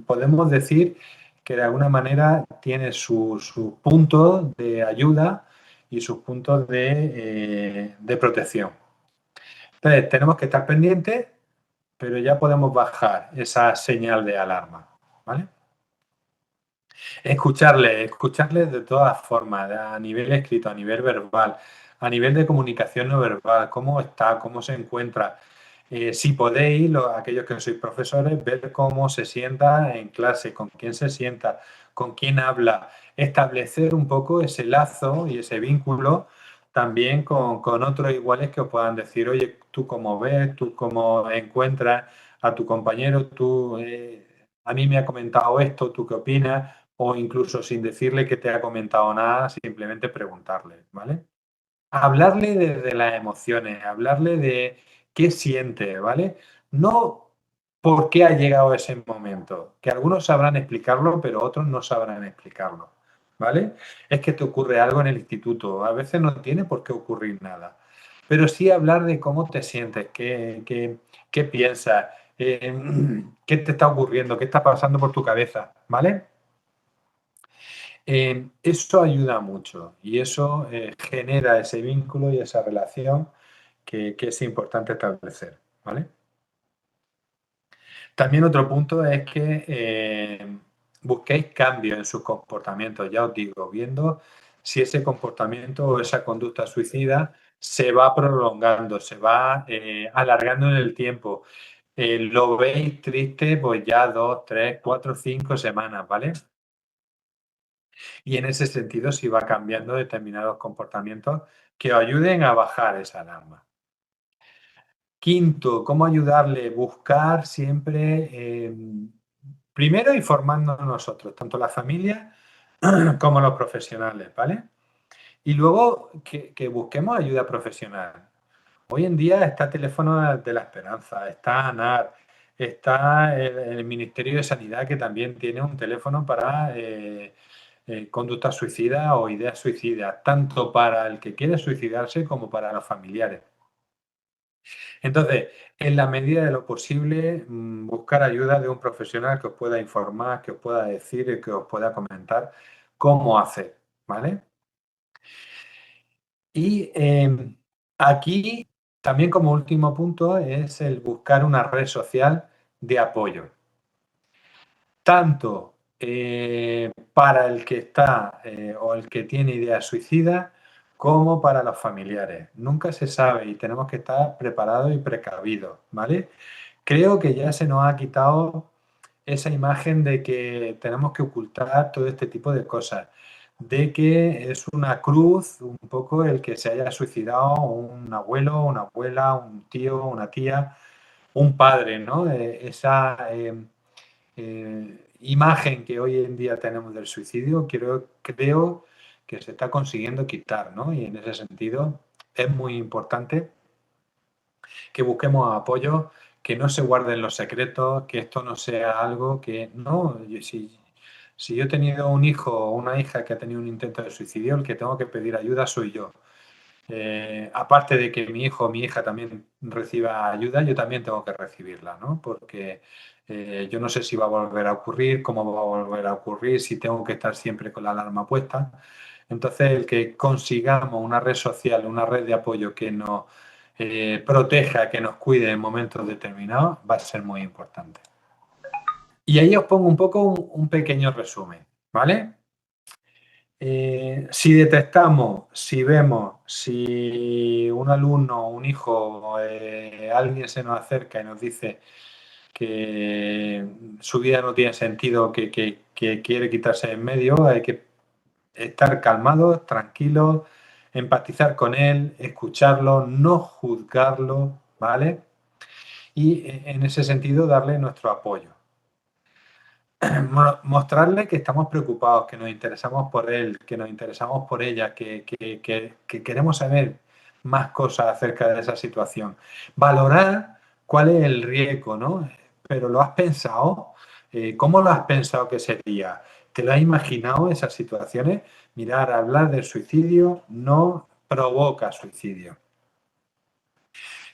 podemos decir que de alguna manera tiene sus puntos de ayuda y sus puntos de protección. Entonces, tenemos que estar pendientes, pero ya podemos bajar esa señal de alarma, ¿vale? Escucharle de todas formas, a nivel escrito, a nivel verbal, a nivel de comunicación no verbal, cómo está, cómo se encuentra. Si podéis, aquellos que sois profesores, ver cómo se sienta en clase, con quién se sienta, con quién habla, establecer un poco ese lazo y ese vínculo también con otros iguales que os puedan decir, oye, tú cómo ves, tú cómo encuentras a tu compañero, tú, a mí me ha comentado esto, tú qué opinas, o incluso sin decirle que te ha comentado nada, simplemente preguntarle, ¿vale? Hablarle desde las emociones, hablarle de qué siente, ¿vale? No por qué ha llegado ese momento, que algunos sabrán explicarlo, pero otros no sabrán explicarlo, ¿vale? Es que te ocurre algo en el instituto, a veces no tiene por qué ocurrir nada, pero sí hablar de cómo te sientes, qué piensas, qué te está ocurriendo, qué está pasando por tu cabeza, ¿vale? Eso ayuda mucho y eso genera ese vínculo y esa relación que es importante establecer, ¿vale? También otro punto es que busquéis cambios en sus comportamientos, ya os digo, viendo si ese comportamiento o esa conducta suicida se va prolongando, se va alargando en el tiempo. Lo veis triste, pues ya 2, 3, 4, 5 semanas, ¿vale? Y en ese sentido, si va cambiando determinados comportamientos que os ayuden a bajar esa alarma. Quinto, ¿cómo ayudarle? Buscar siempre, primero informándonos nosotros, tanto la familia como los profesionales, ¿vale? Y luego que busquemos ayuda profesional. Hoy en día está Teléfono de la Esperanza, está ANAR, está el Ministerio de Sanidad, que también tiene un teléfono para conducta suicida o ideas suicidas, tanto para el que quiere suicidarse como para los familiares. Entonces, en la medida de lo posible, buscar ayuda de un profesional que os pueda informar, que os pueda decir y que os pueda comentar cómo hacer, ¿vale? Y aquí, también como último punto, es el buscar una red social de apoyo. Tanto para el que está o el que tiene ideas suicidas, como para los familiares. Nunca se sabe y tenemos que estar preparados y precavidos, ¿vale? Creo que ya se nos ha quitado esa imagen de que tenemos que ocultar todo este tipo de cosas, de que es una cruz un poco el que se haya suicidado un abuelo, una abuela, un tío, una tía, un padre, ¿no? Esa imagen que hoy en día tenemos del suicidio, creo que se está consiguiendo quitar, ¿no? Y en ese sentido es muy importante que busquemos apoyo, que no se guarden los secretos, que esto no sea algo que, no, si yo he tenido un hijo o una hija que ha tenido un intento de suicidio, el que tengo que pedir ayuda soy yo. Aparte de que mi hijo o mi hija también reciba ayuda, yo también tengo que recibirla, ¿no? Porque yo no sé si va a volver a ocurrir, cómo va a volver a ocurrir, si tengo que estar siempre con la alarma puesta. Entonces, el que consigamos una red social, una red de apoyo que nos proteja, que nos cuide en momentos determinados, va a ser muy importante. Y ahí os pongo un poco un pequeño resumen, ¿vale? Si detectamos, si vemos, si un alumno, un hijo, alguien se nos acerca y nos dice que su vida no tiene sentido, que quiere quitarse de en medio, hay que estar calmados, tranquilos, empatizar con él, escucharlo, no juzgarlo, ¿vale? Y en ese sentido darle nuestro apoyo. Mostrarle que estamos preocupados, que nos interesamos por él, que nos interesamos por ella, que queremos saber más cosas acerca de esa situación. Valorar cuál es el riesgo, ¿no? Pero ¿lo has pensado? ¿Cómo lo has pensado que sería? ¿Te lo has imaginado esas situaciones? Mirar, hablar del suicidio no provoca suicidio.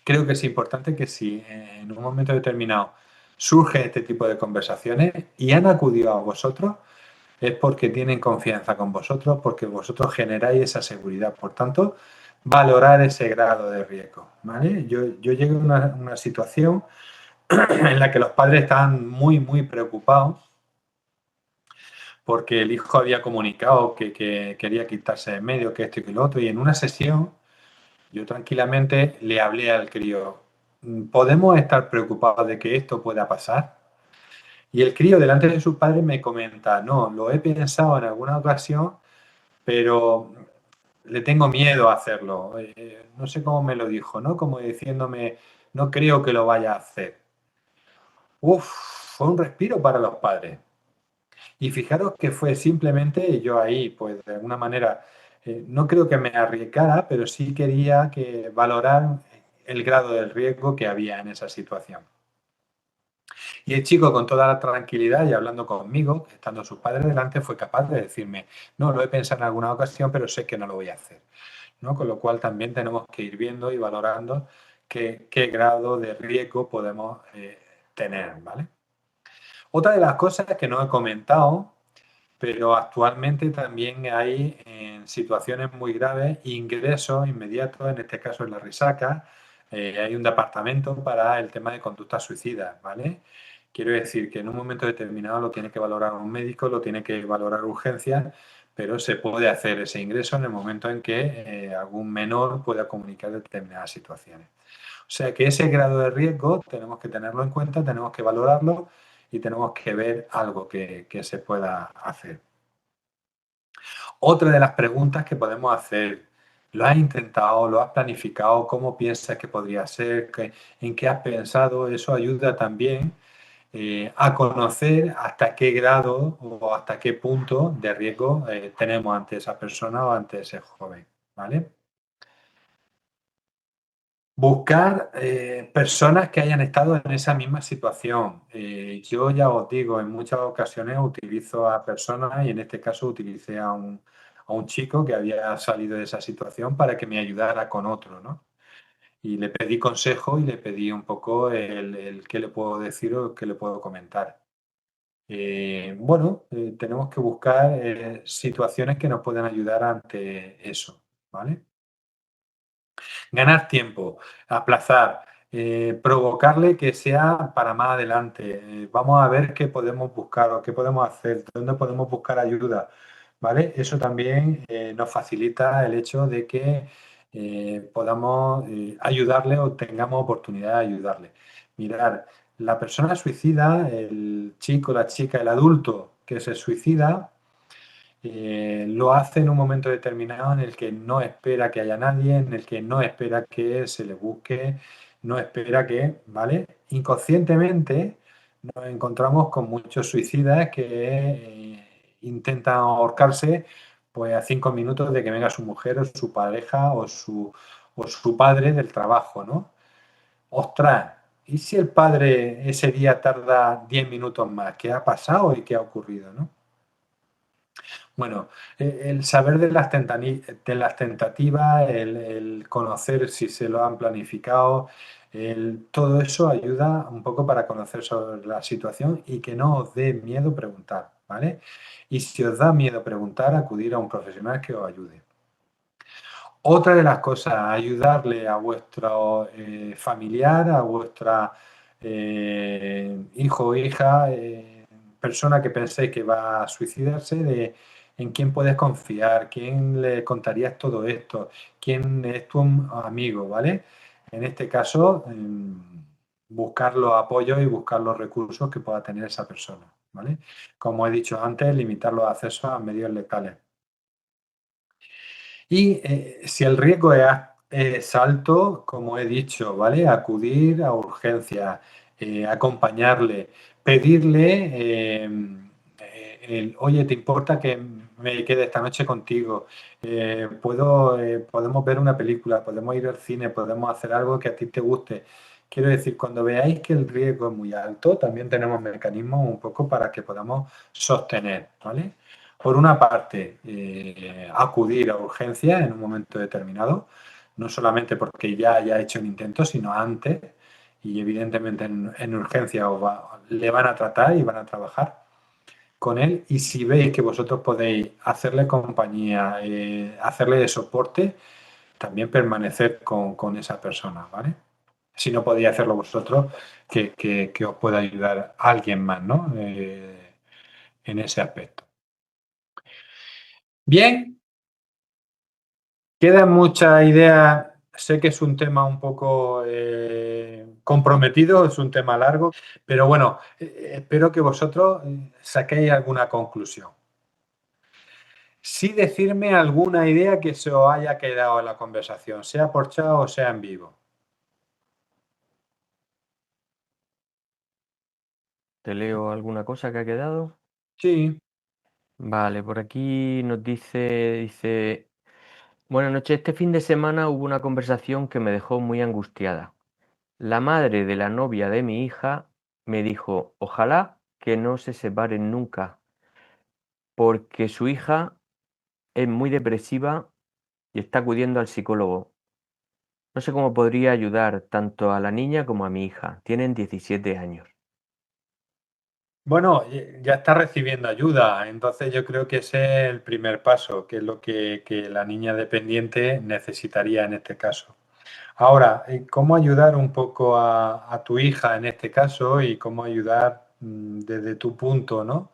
Creo que es importante que si en un momento determinado surge este tipo de conversaciones y han acudido a vosotros, es porque tienen confianza con vosotros, porque vosotros generáis esa seguridad. Por tanto, valorar ese grado de riesgo, ¿vale? Yo llegué a una situación en la que los padres estaban muy, muy preocupados porque el hijo había comunicado que quería quitarse de en medio, que esto y que lo otro, y en una sesión yo tranquilamente le hablé al crío, ¿podemos estar preocupados de que esto pueda pasar? Y el crío delante de sus padres me comenta, no, lo he pensado en alguna ocasión, pero le tengo miedo a hacerlo. No sé cómo me lo dijo, ¿no? Como diciéndome, no creo que lo vaya a hacer. Uf, fue un respiro para los padres. Y fijaros que fue simplemente yo ahí, pues de alguna manera, no creo que me arriesgara, pero sí quería que valorar el grado del riesgo que había en esa situación. Y el chico, con toda la tranquilidad y hablando conmigo, estando sus padres delante, fue capaz de decirme, no, lo he pensado en alguna ocasión, pero sé que no lo voy a hacer, ¿no? Con lo cual también tenemos que ir viendo y valorando qué grado de riesgo podemos tener, ¿vale? Otra de las cosas que no he comentado, pero actualmente también hay en situaciones muy graves ingresos inmediatos, en este caso en la risaca, hay un departamento para el tema de conductas suicidas, ¿vale? Quiero decir que en un momento determinado lo tiene que valorar un médico, lo tiene que valorar urgencias, pero se puede hacer ese ingreso en el momento en que algún menor pueda comunicar determinadas situaciones. O sea que ese grado de riesgo tenemos que tenerlo en cuenta, tenemos que valorarlo y tenemos que ver algo que se pueda hacer. Otra de las preguntas que podemos hacer, ¿lo has intentado? ¿Lo has planificado? ¿Cómo piensas que podría ser? ¿En qué has pensado? Eso ayuda también a conocer hasta qué grado o hasta qué punto de riesgo tenemos ante esa persona o ante ese joven, ¿vale? Buscar personas que hayan estado en esa misma situación. Yo ya os digo, en muchas ocasiones utilizo a personas y en este caso utilicé a un chico que había salido de esa situación para que me ayudara con otro, ¿no? Y le pedí consejo y le pedí un poco el qué le puedo decir o qué le puedo comentar. Bueno, tenemos que buscar situaciones que nos puedan ayudar ante eso, ¿vale? Ganar tiempo, aplazar, provocarle que sea para más adelante. Vamos a ver qué podemos buscar o qué podemos hacer, dónde podemos buscar ayuda, ¿vale? Eso también nos facilita el hecho de que podamos ayudarle o tengamos oportunidad de ayudarle. Mirar, la persona suicida, el chico, la chica, el adulto que se suicida, lo hace en un momento determinado en el que no espera que haya nadie, en el que no espera que se le busque, no espera que, ¿vale? Inconscientemente nos encontramos con muchos suicidas que intentan ahorcarse pues a 5 minutos de que venga su mujer o su pareja o su padre del trabajo, ¿no? Ostras, ¿y si el padre ese día tarda 10 minutos más? ¿Qué ha pasado y qué ha ocurrido, no? Bueno, el saber de de las tentativas, el conocer si se lo han planificado, todo eso ayuda un poco para conocer sobre la situación y que no os dé miedo preguntar, ¿vale? Y si os da miedo preguntar, acudir a un profesional que os ayude. Otra de las cosas, ayudarle a vuestro familiar, a vuestra hijo o hija, persona que penséis que va a suicidarse, en quién puedes confiar, quién le contarías todo esto, quién es tu amigo, ¿vale? En este caso, buscar los apoyos y buscar los recursos que pueda tener esa persona, ¿vale? Como he dicho antes, limitar los accesos a medios letales. Y si el riesgo es alto, como he dicho, ¿vale? Acudir a urgencias, acompañarle, pedirle, oye, ¿te importa que me quede esta noche contigo? Podemos ver una película, podemos ir al cine, podemos hacer algo que a ti te guste. Quiero decir, cuando veáis que el riesgo es muy alto, también tenemos mecanismos un poco para que podamos sostener, ¿vale? Por una parte, acudir a urgencias en un momento determinado, no solamente porque ya haya hecho un intento, sino antes, y evidentemente en urgencia le van a tratar y van a trabajar con él. Y si veis que vosotros podéis hacerle compañía, hacerle de soporte, también permanecer con esa persona, ¿vale? Si no podéis hacerlo vosotros, que os pueda ayudar alguien más, ¿no? En ese aspecto. Bien, quedan muchas ideas. Sé que es un tema un poco comprometido, es un tema largo, pero bueno, espero que vosotros saquéis alguna conclusión. Sí, decirme alguna idea que se os haya quedado en la conversación, sea por chat o sea en vivo. ¿Te leo alguna cosa que ha quedado? Sí. Vale, por aquí nos dice, buenas noches, este fin de semana hubo una conversación que me dejó muy angustiada. La madre de la novia de mi hija me dijo, ojalá que no se separen nunca, porque su hija es muy depresiva y está acudiendo al psicólogo. No sé cómo podría ayudar tanto a la niña como a mi hija. Tienen 17 años. Bueno, ya está recibiendo ayuda, entonces yo creo que ese es el primer paso, que es lo que la niña dependiente necesitaría en este caso. Ahora, ¿cómo ayudar un poco a tu hija en este caso y cómo ayudar desde tu punto, ¿no?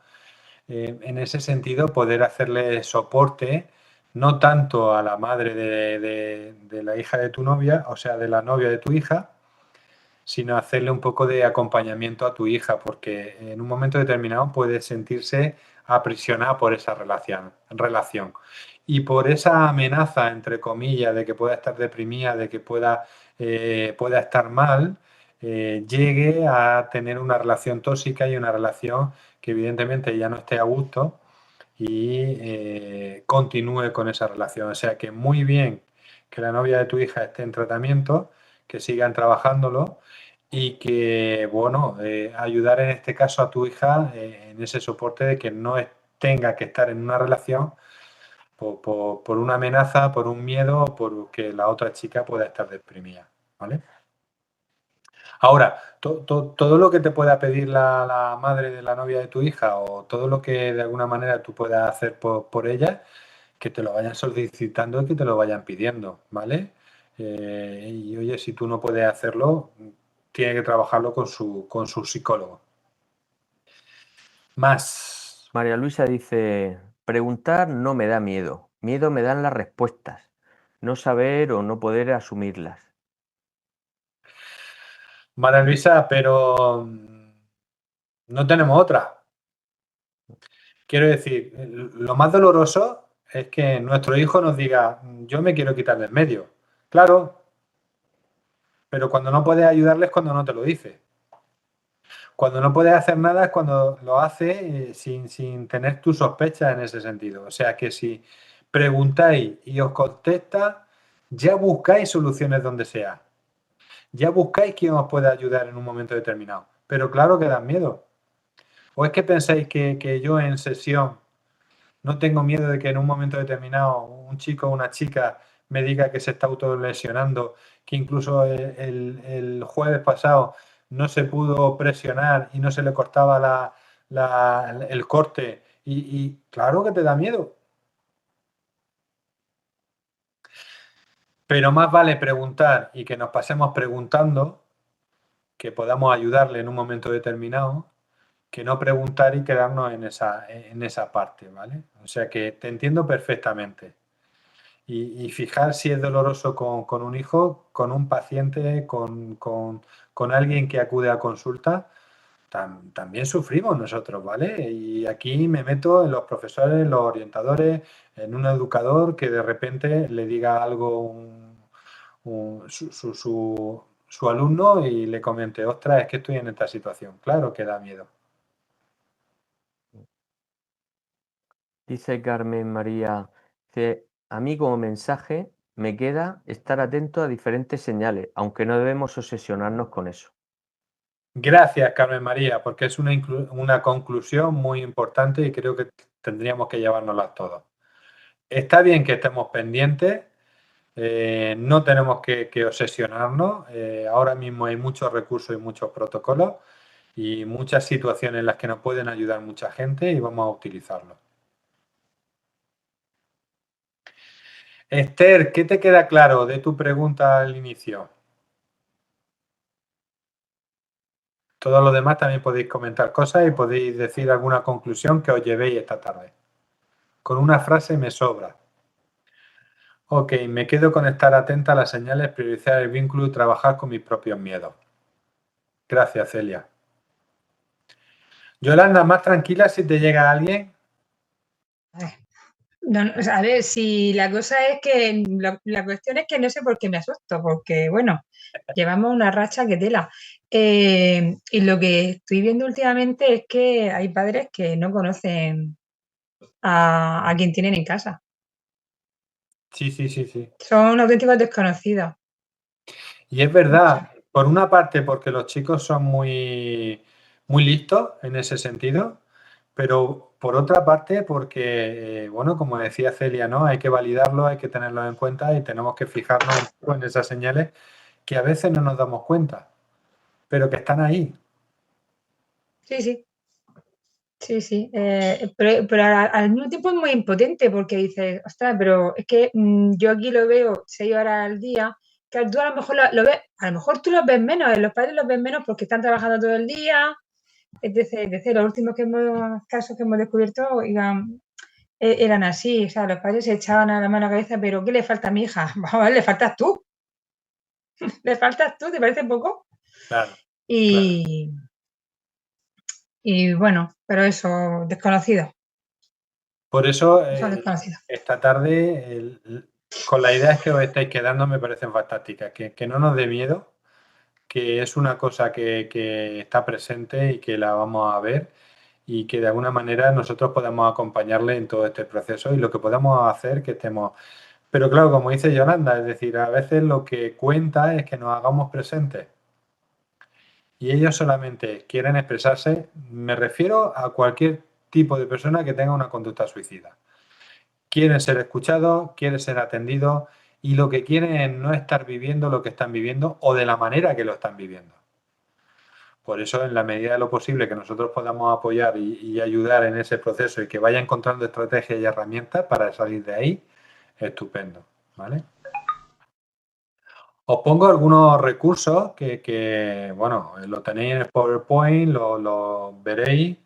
En ese sentido, poder hacerle soporte, no tanto a la madre de la hija de tu novia, o sea, de la novia de tu hija, sino hacerle un poco de acompañamiento a tu hija, porque en un momento determinado puede sentirse aprisionada por esa relación. Y por esa amenaza, entre comillas, de que pueda estar deprimida, de que pueda estar mal, llegue a tener una relación tóxica y una relación que evidentemente ya no esté a gusto y continúe con esa relación. O sea que muy bien que la novia de tu hija esté en tratamiento, que sigan trabajándolo y que, bueno, ayudar en este caso a tu hija en ese soporte de que no tenga que estar en una relación por una amenaza, por un miedo, por que la otra chica pueda estar deprimida, ¿vale? Ahora, todo lo que te pueda pedir la madre de la novia de tu hija o todo lo que de alguna manera tú puedas hacer por ella, que te lo vayan solicitando y que te lo vayan pidiendo, ¿vale? Y oye, si tú no puedes hacerlo, tiene que trabajarlo con su psicólogo. Más. María Luisa dice, preguntar no me da miedo. Miedo me dan las respuestas. No saber o no poder asumirlas. María Luisa, pero no tenemos otra. Quiero decir, lo más doloroso es que nuestro hijo nos diga, yo me quiero quitar de en medio. Claro, pero cuando no puedes ayudarles es cuando no te lo dice. Cuando no puedes hacer nada es cuando lo hace sin tener tus sospechas en ese sentido. O sea que si preguntáis y os contesta, ya buscáis soluciones donde sea. Ya buscáis quién os puede ayudar en un momento determinado. Pero claro que da miedo. ¿O es que pensáis que yo en sesión no tengo miedo de que en un momento determinado un chico o una chica me diga que se está autolesionando, que incluso el jueves pasado no se pudo presionar y no se le cortaba el corte? Y claro que te da miedo. Pero más vale preguntar y que nos pasemos preguntando, que podamos ayudarle en un momento determinado, que no preguntar y quedarnos en esa parte, ¿vale? O sea que te entiendo perfectamente. Y fijar si es doloroso con un hijo, con un paciente, con alguien que acude a consulta, también sufrimos nosotros, ¿vale? Y aquí me meto en los profesores, en los orientadores, en un educador que de repente le diga algo su alumno y le comente, ostras, es que estoy en esta situación. Claro que da miedo. Dice Carmen María, que a mí como mensaje me queda estar atento a diferentes señales, aunque no debemos obsesionarnos con eso. Gracias, Carmen María, porque es una conclusión muy importante y creo que tendríamos que llevárnoslas todos. Está bien que estemos pendientes, no tenemos que obsesionarnos. Ahora mismo hay muchos recursos y muchos protocolos y muchas situaciones en las que nos pueden ayudar mucha gente y vamos a utilizarlos. Esther, ¿qué te queda claro de tu pregunta al inicio? Todos los demás también podéis comentar cosas y podéis decir alguna conclusión que os llevéis esta tarde. Con una frase me sobra. Ok, me quedo con estar atenta a las señales, priorizar el vínculo y trabajar con mis propios miedos. Gracias, Celia. Yolanda, más tranquila si te llega alguien. No, no, a ver, si la cosa es que la cuestión es que no sé por qué me asusto, porque bueno, llevamos una racha que tela. Y lo que estoy viendo últimamente es que hay padres que no conocen a quien tienen en casa. Sí. Son auténticos desconocidos. Y es verdad, por una parte porque los chicos son muy listos en ese sentido, pero por otra parte porque, bueno, como decía Celia, ¿no? Hay que validarlo, hay que tenerlo en cuenta y tenemos que fijarnos un poco en esas señales que a veces no nos damos cuenta, pero que están ahí. Sí. Pero al mismo tiempo es muy impotente porque dices, ostras, pero es que yo aquí lo veo 6 horas al día, que tú a lo mejor lo ves, a lo mejor tú los ves menos, los padres los ven menos porque están trabajando todo el día, etc. Los últimos casos que hemos descubierto eran así, o sea, los padres se echaban a la mano a la cabeza, pero ¿qué le falta a mi hija? Vamos, le faltas tú. Le faltas tú, ¿te parece poco? Claro. Y bueno, pero eso, desconocido. Por eso, Son desconocidos. esta tarde, con las ideas que os estáis quedando me parecen fantásticas, que no nos dé miedo, que es una cosa que está presente y que la vamos a ver y que de alguna manera nosotros podamos acompañarle en todo este proceso y lo que podamos hacer que estemos... Pero claro, como dice Yolanda, es decir, a veces lo que cuenta es que nos hagamos presentes y ellos solamente quieren expresarse, me refiero a cualquier tipo de persona que tenga una conducta suicida. Quieren ser escuchados, quieren ser atendidos y lo que quieren es no estar viviendo lo que están viviendo o de la manera que lo están viviendo. Por eso, en la medida de lo posible que nosotros podamos apoyar y ayudar en ese proceso y que vaya encontrando estrategias y herramientas para salir de ahí, estupendo, ¿vale? Os pongo algunos recursos bueno, lo tenéis en el PowerPoint, lo veréis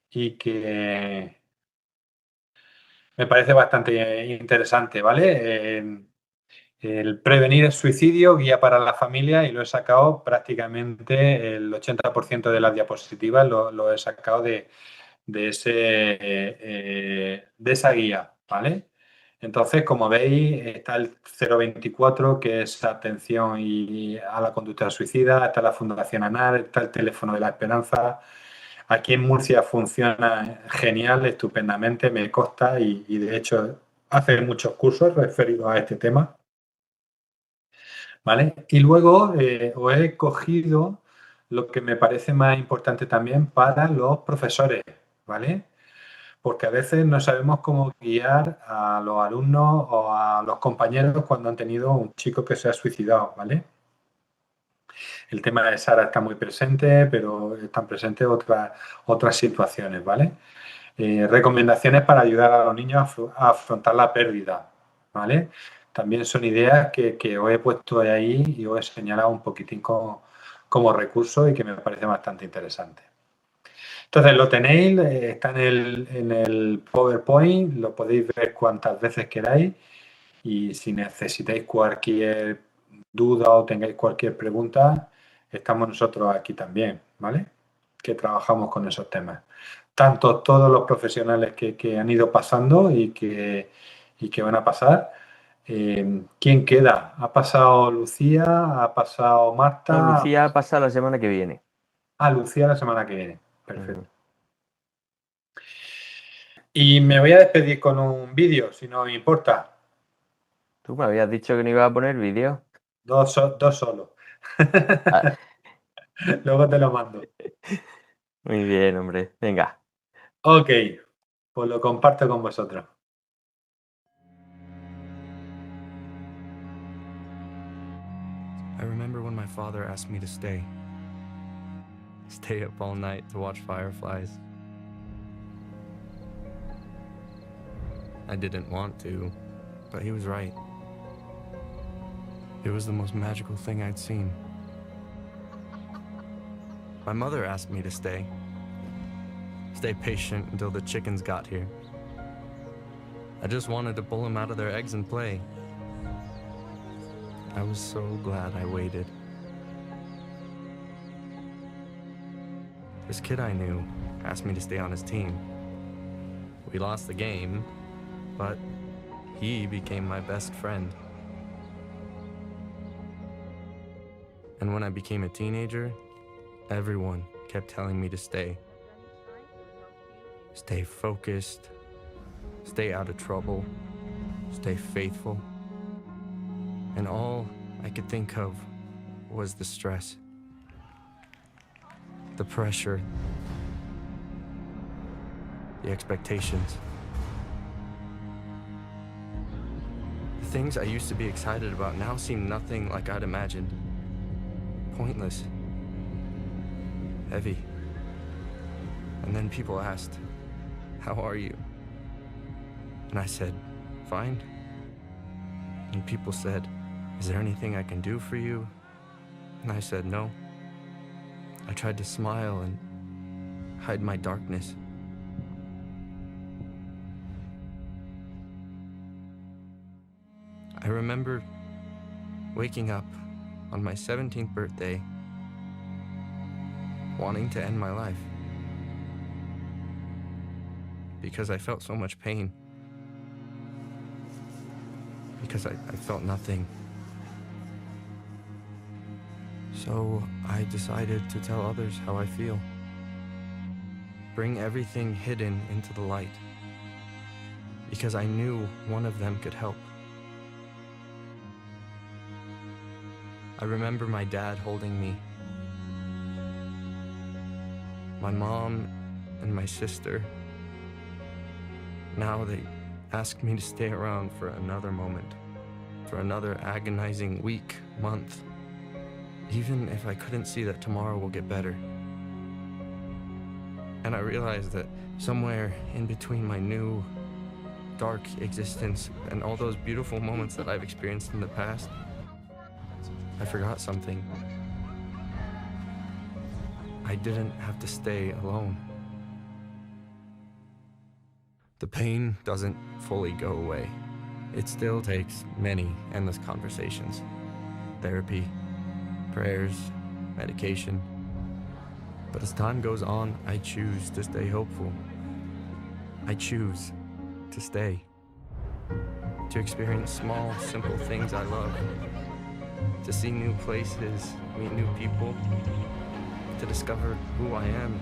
y que me parece bastante interesante, ¿vale? El prevenir el suicidio, guía para la familia, y lo he sacado prácticamente el 80% de las diapositivas, lo he sacado de esa guía, ¿vale? Entonces, como veis, está el 024, que es atención a la conducta suicida, está la Fundación ANAR, está el teléfono de la esperanza. Aquí en Murcia funciona genial, estupendamente, me consta, y de hecho hace muchos cursos referidos a este tema, ¿vale? Y luego os he cogido lo que me parece más importante también para los profesores, ¿vale? Porque a veces no sabemos cómo guiar a los alumnos o a los compañeros cuando han tenido un chico que se ha suicidado, ¿vale? El tema de Sara está muy presente, pero están presentes otras situaciones, ¿vale? Recomendaciones para ayudar a los niños a afrontar la pérdida, ¿vale? También son ideas que os he puesto ahí y os he señalado un poquitín como recurso y que me parece bastante interesante. Entonces lo tenéis, está en el PowerPoint, lo podéis ver cuantas veces queráis y si necesitáis cualquier duda o tengáis cualquier pregunta, estamos nosotros aquí también, ¿vale? Que trabajamos con esos temas. Tanto todos los profesionales que han ido pasando y que van a pasar. ¿Quién queda? ¿Ha pasado Lucía? ¿Ha pasado Marta? No, Lucía pasa la semana que viene. Ah, Lucía la semana que viene. Perfecto. Y me voy a despedir con un vídeo, si no os importa. Tú me habías dicho que no ibas a poner vídeo. Dos solo. Ah. Luego te lo mando. Muy bien, hombre. Venga. Ok, pues lo comparto con vosotros. I remember when my father asked me to stay up all night to watch fireflies. I didn't want to, but he was right. It was the most magical thing I'd seen. My mother asked me to stay patient until the chickens got here. I just wanted to pull them out of their eggs and play. I was so glad I waited. This kid I knew asked me to stay on his team. We lost the game, but he became my best friend. And when I became a teenager, everyone kept telling me to stay. Stay focused, stay out of trouble, stay faithful. And all I could think of was the stress, the pressure, the expectations. The things I used to be excited about now seem nothing like I'd imagined. Pointless, heavy. And then people asked, "How are you?" And I said, "Fine." And people said, "Is there anything I can do for you?" And I said, "No." I tried to smile and hide my darkness. I remember waking up on my 17th birthday, wanting to end my life. Because I felt so much pain. Because I felt nothing. So I decided to tell others how I feel. Bring everything hidden into the light. Because I knew one of them could help. I remember my dad holding me. My mom and my sister. Now they ask me to stay around for another moment, for another agonizing week, month, even if I couldn't see that tomorrow will get better. And I realized that somewhere in between my new, dark existence and all those beautiful moments that I've experienced in the past, I forgot something. I didn't have to stay alone. The pain doesn't fully go away. It still takes many endless conversations, therapy, prayers, medication. But as time goes on, I choose to stay hopeful. I choose to stay. To experience small, simple things I love. To see new places, meet new people. To discover who I am.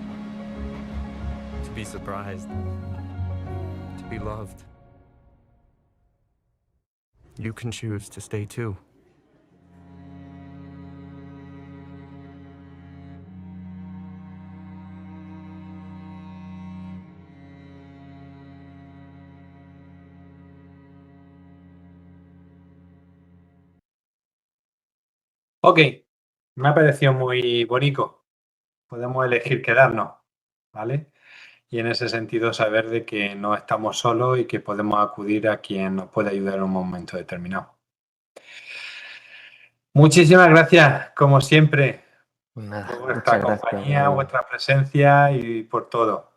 To be surprised. To be loved. You can choose to stay too. Ok, me ha parecido muy bonito. Podemos elegir quedarnos, ¿vale? Y en ese sentido saber de que no estamos solos y que podemos acudir a quien nos puede ayudar en un momento determinado. Muchísimas gracias, como siempre, Pues nada, por muchas vuestra gracias, compañía, Gaby. vuestra presencia y por todo.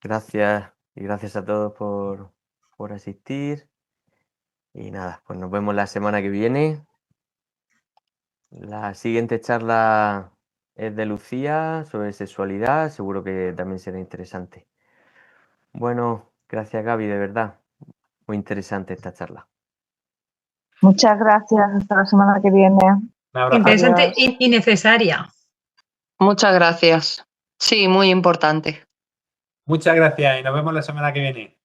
Gracias y gracias a todos por asistir. Y nada, pues nos vemos la semana que viene. La siguiente charla es de Lucía sobre sexualidad, seguro que también será interesante. Bueno, gracias Gaby, de verdad. Muy interesante esta charla. Muchas gracias. Hasta la semana que viene. Un abrazo. Interesante Adiós. y necesaria. Muchas gracias. Sí, muy importante. Muchas gracias y nos vemos la semana que viene.